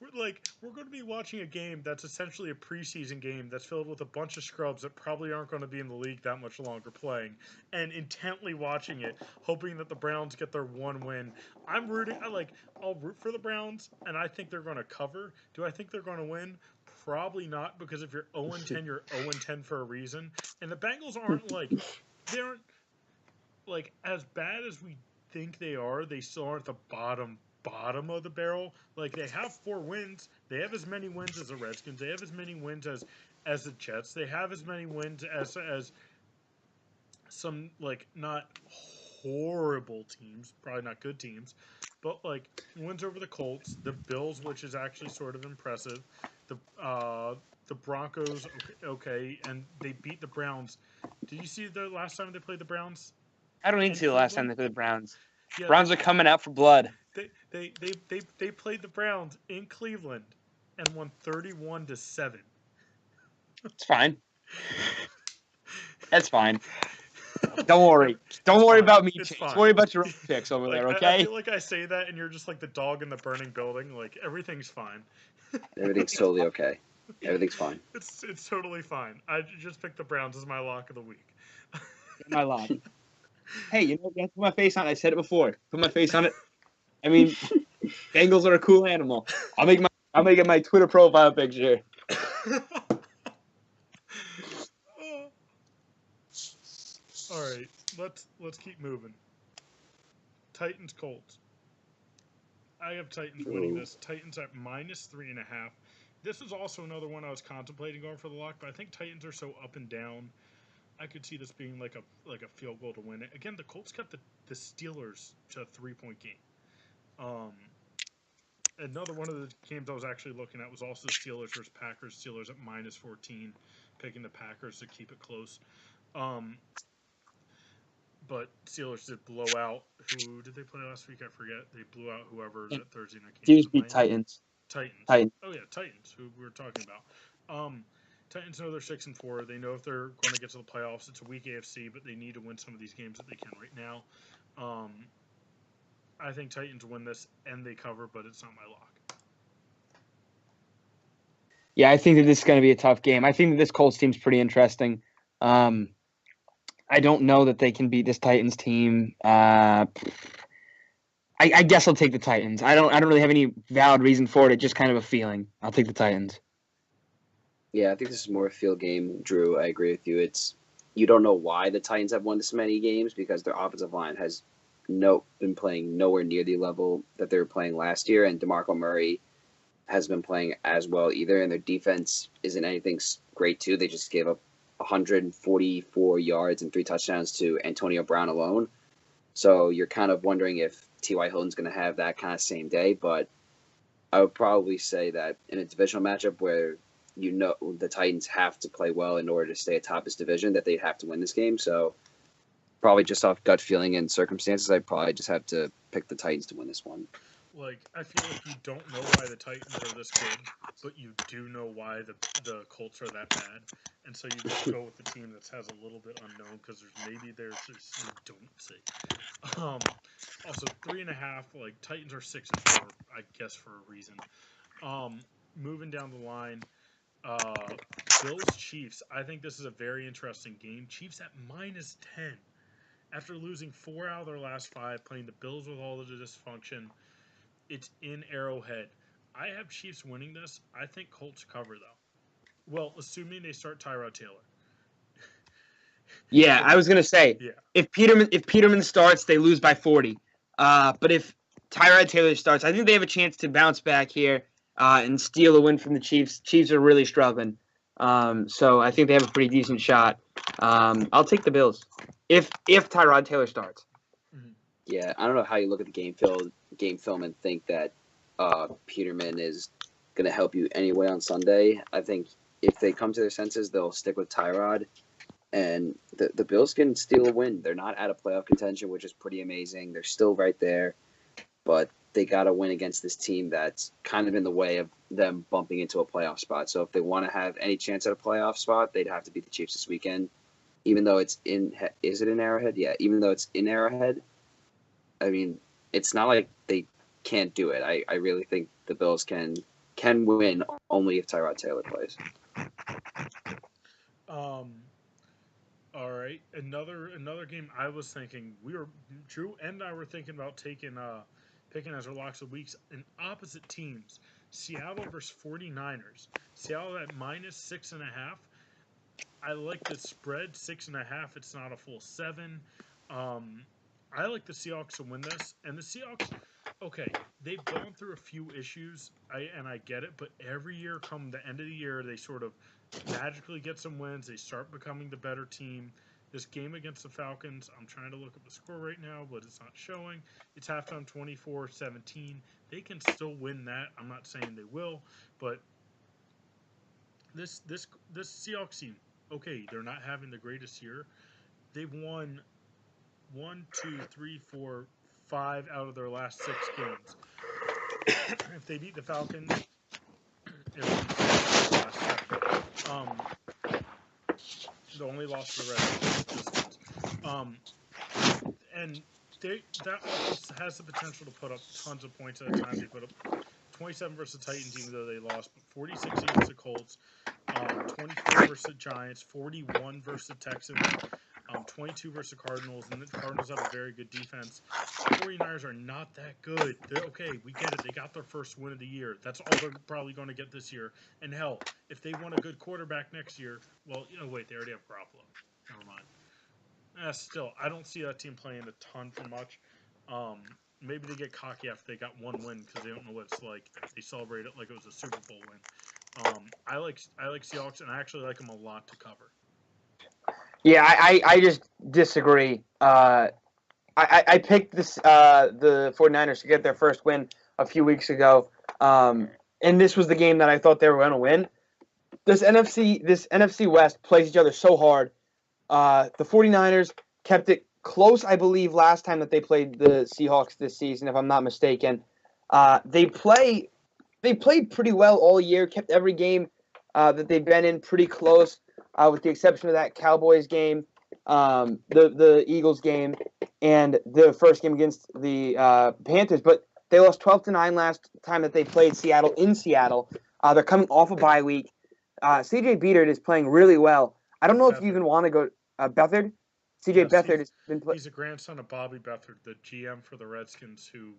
We're going to be watching a game that's essentially a preseason game that's filled with a bunch of scrubs that probably aren't going to be in the league that much longer playing, and intently watching it, hoping that the Browns get their one win. I'll root for the Browns, and I think they're going to cover. Do I think they're going to win? Probably not, because if you're 0-10, you're 0-10 for a reason. And the Bengals they aren't as bad as we think they are. They still aren't the bottom of the barrel. Like, they have 4 wins. They have as many wins as the Redskins. They have as many wins as the Jets. They have as many wins as some, like, not horrible teams, probably not good teams, but, like, wins over the Colts, the Bills, which is actually sort of impressive, the Broncos, okay, and they beat the Browns. Did you see the last time they played the Browns? I don't need to see the last time they played the Browns. Yeah, Browns are coming out for blood. They played the Browns in Cleveland and won 31-7. It's fine. That's fine. Don't worry. Don't worry about me. Just worry about your own picks over there, okay? I feel like I say that and you're just like the dog in the burning building. Like, everything's fine. Everything's totally okay. Everything's fine. It's totally fine. I just picked the Browns as my lock of the week. My lock. Hey, you have to put my face on it. I said it before. Put my face on it. I mean, Bengals are a cool animal. I'll make it my Twitter profile picture. All right, let's keep moving. Titans Colts. I have Titans winning this. Titans at -3.5. This is also another one I was contemplating going for the lock, but I think Titans are so up and down. I could see this being like a field goal to win it. Again, the Colts kept the Steelers to a 3-point game. Another one of the games I was actually looking at was also the Steelers versus Packers. Steelers at -14, picking the Packers to keep it close. But Steelers did blow out. Who did they play last week? I forget. They blew out whoever that Thursday night game. Steelers beat Titans. Titans. Oh yeah, Titans. Who we were talking about. Titans know they're 6-4. They know if they're going to get to the playoffs, it's a weak AFC, but they need to win some of these games that they can right now. I think Titans win this and they cover, but it's not my lock. Yeah, I think that this is going to be a tough game. I think that this Colts team's pretty interesting. I don't know that they can beat this Titans team. I guess I'll take the Titans. I don't really have any valid reason for it. It's just kind of a feeling. I'll take the Titans. Yeah, I think this is more a field game, Drew. I agree with you. You don't know why the Titans have won this many games because their offensive line has been playing nowhere near the level that they were playing last year, and DeMarco Murray has been playing as well either, and their defense isn't anything great too. They just gave up 144 yards and 3 touchdowns to Antonio Brown alone. So you're kind of wondering if T.Y. Hilton's going to have that kind of same day, but I would probably say that in a divisional matchup where the Titans have to play well in order to stay atop this division, that they'd have to win this game. So probably just off gut feeling and circumstances, I'd probably just have to pick the Titans to win this one. Like, I feel like you don't know why the Titans are this good, but you do know why the Colts are that bad. And so you just go with the team that has a little bit unknown because there's you don't see. Also, 3.5, like, Titans are 6-4, I guess, for a reason. Moving down the line, Bills Chiefs. I think this is a very interesting game. Chiefs at -10 after losing 4 out of their last 5, playing the Bills with all of the dysfunction. It's in Arrowhead. I have Chiefs winning this. I think Colts cover though. Well, assuming they start Tyrod Taylor. Yeah, I was gonna say Yeah. if Peterman starts, they lose by 40. But if Tyrod Taylor starts, I think they have a chance to bounce back here and steal a win from the Chiefs. Chiefs are really struggling, so I think they have a pretty decent shot. I'll take the Bills if Tyrod Taylor starts. Yeah, I don't know how you look at the game film and think that Peterman is going to help you anyway on Sunday. I think if they come to their senses, they'll stick with Tyrod, and the Bills can steal a win. They're not out of playoff contention, which is pretty amazing. They're still right there, but they got to win against this team that's kind of in the way of them bumping into a playoff spot. So if they want to have any chance at a playoff spot, they'd have to beat the Chiefs this weekend. Even though it's is it in Arrowhead? Yeah, even though it's in Arrowhead, I mean, it's not like they can't do it. I really think the Bills can win only if Tyrod Taylor plays. All right, another game I was thinking Drew and I were thinking about picking as our locks of weeks in opposite teams. Seattle versus 49ers. Seattle at -6.5. I like the spread 6.5. It's not a full 7. I like the Seahawks to win this, and the Seahawks. Okay, they've gone through a few issues, I get it, but every year, come the end of the year, they sort of magically get some wins. They start becoming the better team. This game against the Falcons, I'm trying to look up the score right now, but it's not showing. It's halftime 24-17. They can still win that. I'm not saying they will, but this Seahawks team, okay, they're not having the greatest year. They've won 1, 2, 3, 4, 5 out of their last 6 games. If they beat the Falcons, it'll be 6 out of the last 7. The only loss to the Redskins. And that offense has the potential to put up tons of points at a time. They put up 27 versus the Titans, even though they lost, but 46 against the Colts, 24 versus the Giants, 41 versus the Texans, 22 versus the Cardinals, and the Cardinals have a very good defense. The 49ers are not that good. They're okay. We get it. They got their first win of the year. That's all they're probably going to get this year. And hell, if they want a good quarterback next year, well, wait, they already have Garoppolo. Never mind. Still, I don't see that team playing a ton for much. Maybe they get cocky after they got one win because they don't know what it's like. They celebrate it like it was a Super Bowl win. I like Seahawks, and I actually like them a lot to cover. Yeah, I just disagree. I picked the 49ers to get their first win a few weeks ago, and this was the game that I thought they were going to win. This NFC West plays each other so hard. The 49ers kept it close, I believe, last time that they played the Seahawks this season, if I'm not mistaken. They played pretty well all year, kept every game that they've been in pretty close, with the exception of that Cowboys game, the Eagles game, and the first game against the Panthers. But they lost 12-9 last time that they played Seattle in Seattle. They're coming off a bye week. C.J. Beathard is playing really well. I don't know if you even want to go Beathard. C.J. Beathard has been playing. He's a grandson of Bobby Beathard, the GM for the Redskins, who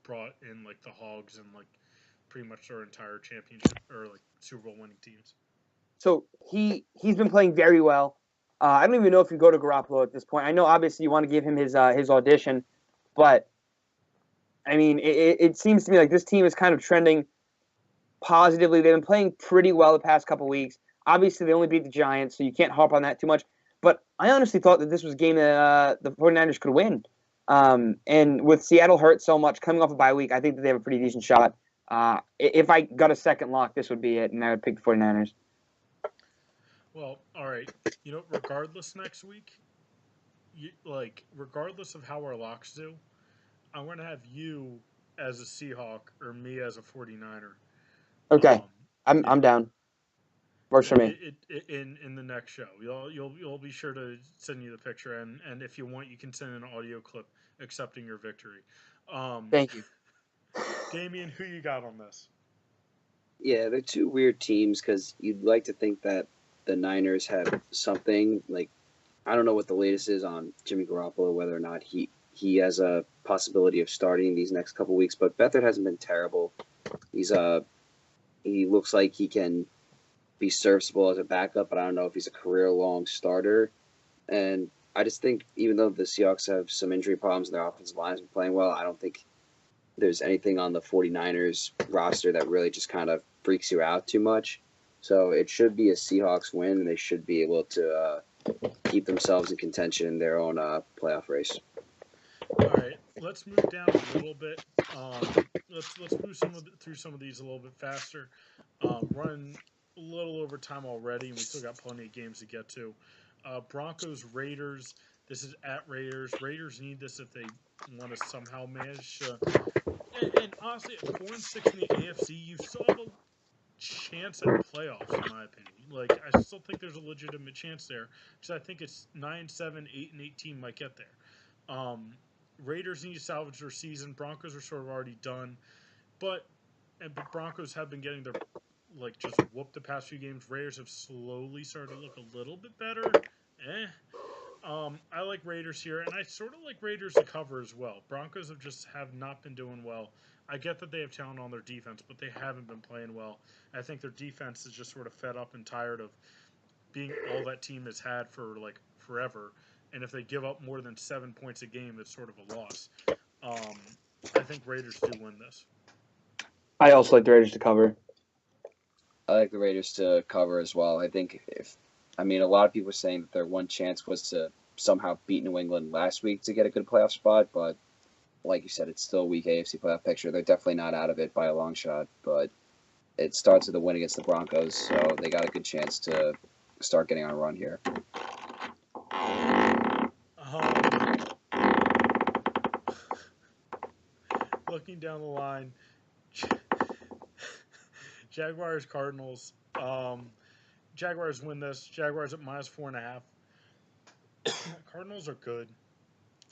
brought in like the Hogs and like pretty much their entire championship or like Super Bowl winning teams. So he's been playing very well. I don't even know if you go to Garoppolo at this point. I know obviously you want to give him his audition, but I mean it seems to me like this team is kind of trending positively. They've been playing pretty well the past couple weeks. Obviously they only beat the Giants, so you can't harp on that too much. But I honestly thought that this was a game that the 49ers could win. And with Seattle hurt so much, coming off a bye week, I think that they have a pretty decent shot. If I got a second lock, this would be it, and I would pick the 49ers. Well, all right. Regardless next week, regardless of how our locks do, I'm going to have you as a Seahawk or me as a 49er. Okay. I'm down. Works for me. In the next show, you'll be sure to send you the picture, and if you want, you can send an audio clip accepting your victory. Thank you, Damien. Who you got on this? Yeah, they're two weird teams because you'd like to think that the Niners have something like I don't know what the latest is on Jimmy Garoppolo, whether or not he has a possibility of starting these next couple weeks, but Beathard hasn't been terrible. He looks like he can be serviceable as a backup, but I don't know if he's a career-long starter. And I just think even though the Seahawks have some injury problems and their offensive line has been playing well, I don't think there's anything on the 49ers roster that really just kind of freaks you out too much. So it should be a Seahawks win, and they should be able to keep themselves in contention in their own playoff race. All right, let's move down a little bit. Let's move through some of these a little bit faster. Running a little over time already, and we still got plenty of games to get to. Broncos Raiders. This is at Raiders. Raiders need this if they want to somehow manage. And honestly, at 4-6 in the AFC, you still have a chance at playoffs, in my opinion. Like, I still think there's a legitimate chance there. Because I think it's 9-7, 8-18 might get there. Raiders need to salvage their season. Broncos are sort of already done. But Broncos have been getting their, like, just whooped the past few games. Raiders have slowly started to look a little bit better. I like Raiders here, and I sort of like Raiders to cover as well. Broncos have not been doing well. I get that they have talent on their defense, but they haven't been playing well. I think their defense is just sort of fed up and tired of being all that team has had for, like, forever. And if they give up more than 7 points a game, it's sort of a loss. I think Raiders do win this. I also like the Raiders to cover. I like the Raiders to cover as well. I think a lot of people are saying that their one chance was to somehow beat New England last week to get a good playoff spot, but like you said, it's still a weak AFC playoff picture. They're definitely not out of it by a long shot, but it starts with a win against the Broncos, so they got a good chance to start getting on a run here. Looking down the line, Jaguars, Cardinals. Jaguars win this. Jaguars at -4.5. Cardinals are good.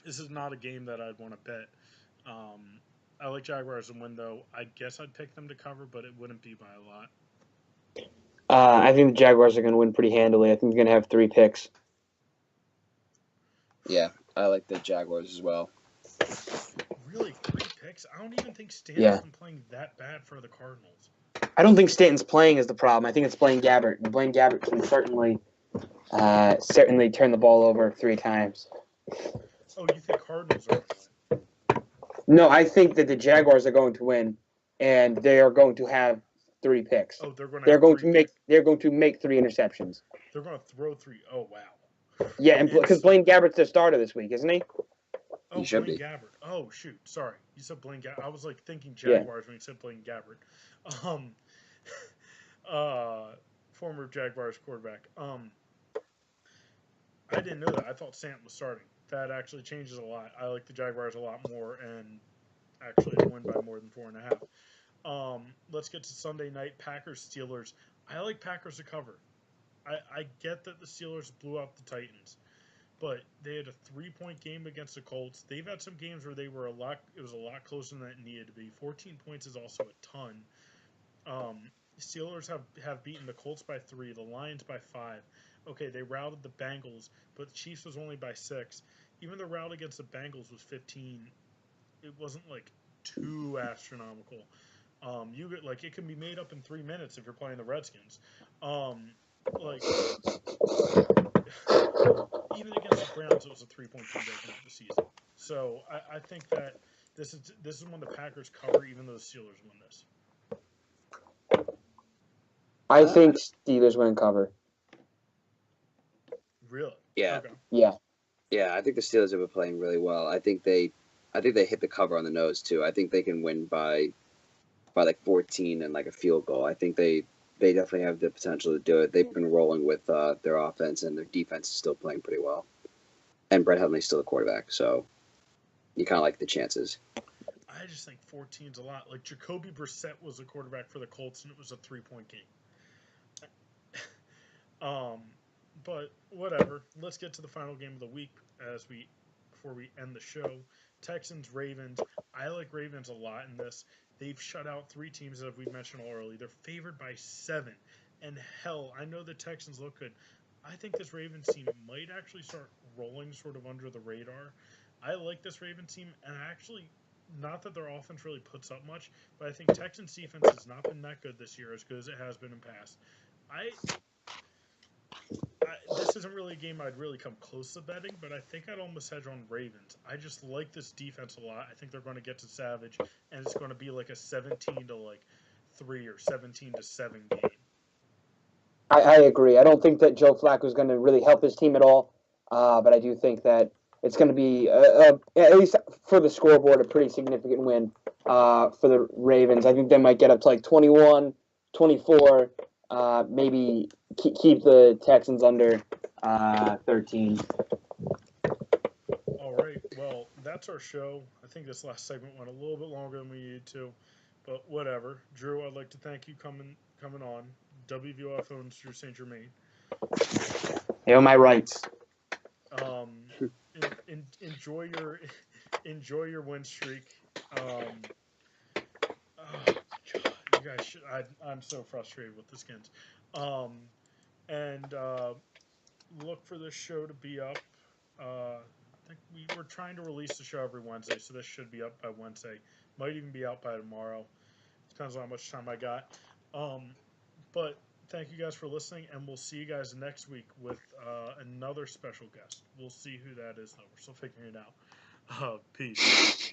This is not a game that I'd want to bet. I like Jaguars to win, though. I guess I'd pick them to cover, but it wouldn't be by a lot. I think the Jaguars are going to win pretty handily. I think they're going to have 3 picks. Yeah, I like the Jaguars as well. Really, 3 picks? I don't even think Stanton's been playing that bad for the Cardinals. I don't think Stanton's playing is the problem. I think it's Blaine Gabbert. Blaine Gabbert can certainly turn the ball over 3 times. Oh, you think Cardinals are going to win? No, I think that the Jaguars are going to win, and they are going to have 3 picks. Oh, they're going to make 3 interceptions. They're going to throw 3. Oh, wow. Yeah, and because Blaine Gabbert's their starter this week, isn't he? Oh, he should Blaine be. Gabbert. Oh, shoot. Sorry. You said Blaine Gabbert. I was, like, thinking Jaguars when you said Blaine Gabbert. Former Jaguars quarterback. I didn't know that. I thought Stanton was starting. That actually changes a lot. I like the Jaguars a lot more, and actually win by more than 4.5. Let's get to Sunday night. Packers-Steelers. I like Packers to cover. I get that the Steelers blew out the Titans, but they had a 3-point game against the Colts. They've had some games where it was a lot closer than it needed to be. 14 points is also a ton. Steelers have beaten the Colts by 3, the Lions by 5. Okay, they routed the Bengals, but the Chiefs was only by 6. Even the rout against the Bengals was 15. It wasn't like too astronomical. It can be made up in 3 minutes if you're playing the Redskins. Even against the Browns, it was a 3-point game to the season. So I think that this is when the Packers cover, even though the Steelers win this. I think Steelers win and cover. Really? Yeah. Okay. Yeah. Yeah, I think the Steelers have been playing really well. I think they hit the cover on the nose too. I think they can win by like 14 and like a field goal. I think they definitely have the potential to do it. They've been rolling with their offense, and their defense is still playing pretty well. And Brett Hundley's still the quarterback, so you kind of like the chances. I just think 14's a lot. Like, Jacoby Brissett was the quarterback for the Colts, and it was a 3-point game. But whatever. Let's get to the final game of the week before we end the show. Texans, Ravens. I like Ravens a lot in this. They've shut out 3 teams that we mentioned earlier. They're favored by 7. And hell, I know the Texans look good. I think this Ravens team might actually start rolling sort of under the radar. I like this Ravens team, and actually, not that their offense really puts up much, but I think Texans defense has not been that good this year, as good as it has been in past. This isn't really a game I'd really come close to betting, but I think I'd almost hedge on Ravens. I just like this defense a lot. I think they're going to get to Savage, and it's going to be like a 17 to 3 or 17 to 7 game. I agree. I don't think that Joe Flacco is going to really help his team at all, but I do think that it's going to be, at least for the scoreboard, a pretty significant win for the Ravens. I think they might get up to like 21, 24, maybe keep the Texans under 13. All right. Well, that's our show. I think this last segment went a little bit longer than we needed to, but whatever. Drew, I'd like to thank you coming on. WVOF owns Drew St. Germain. You know my rights. Enjoy your win streak. Oh God, you guys should. I'm so frustrated with the Skins. And look for this show to be up. I think we're trying to release the show every Wednesday, so this should be up by Wednesday. Might even be out by tomorrow. Depends on how much time I got. But thank you guys for listening, and we'll see you guys next week with another special guest. We'll see who that is, though. We're still figuring it out. Peace.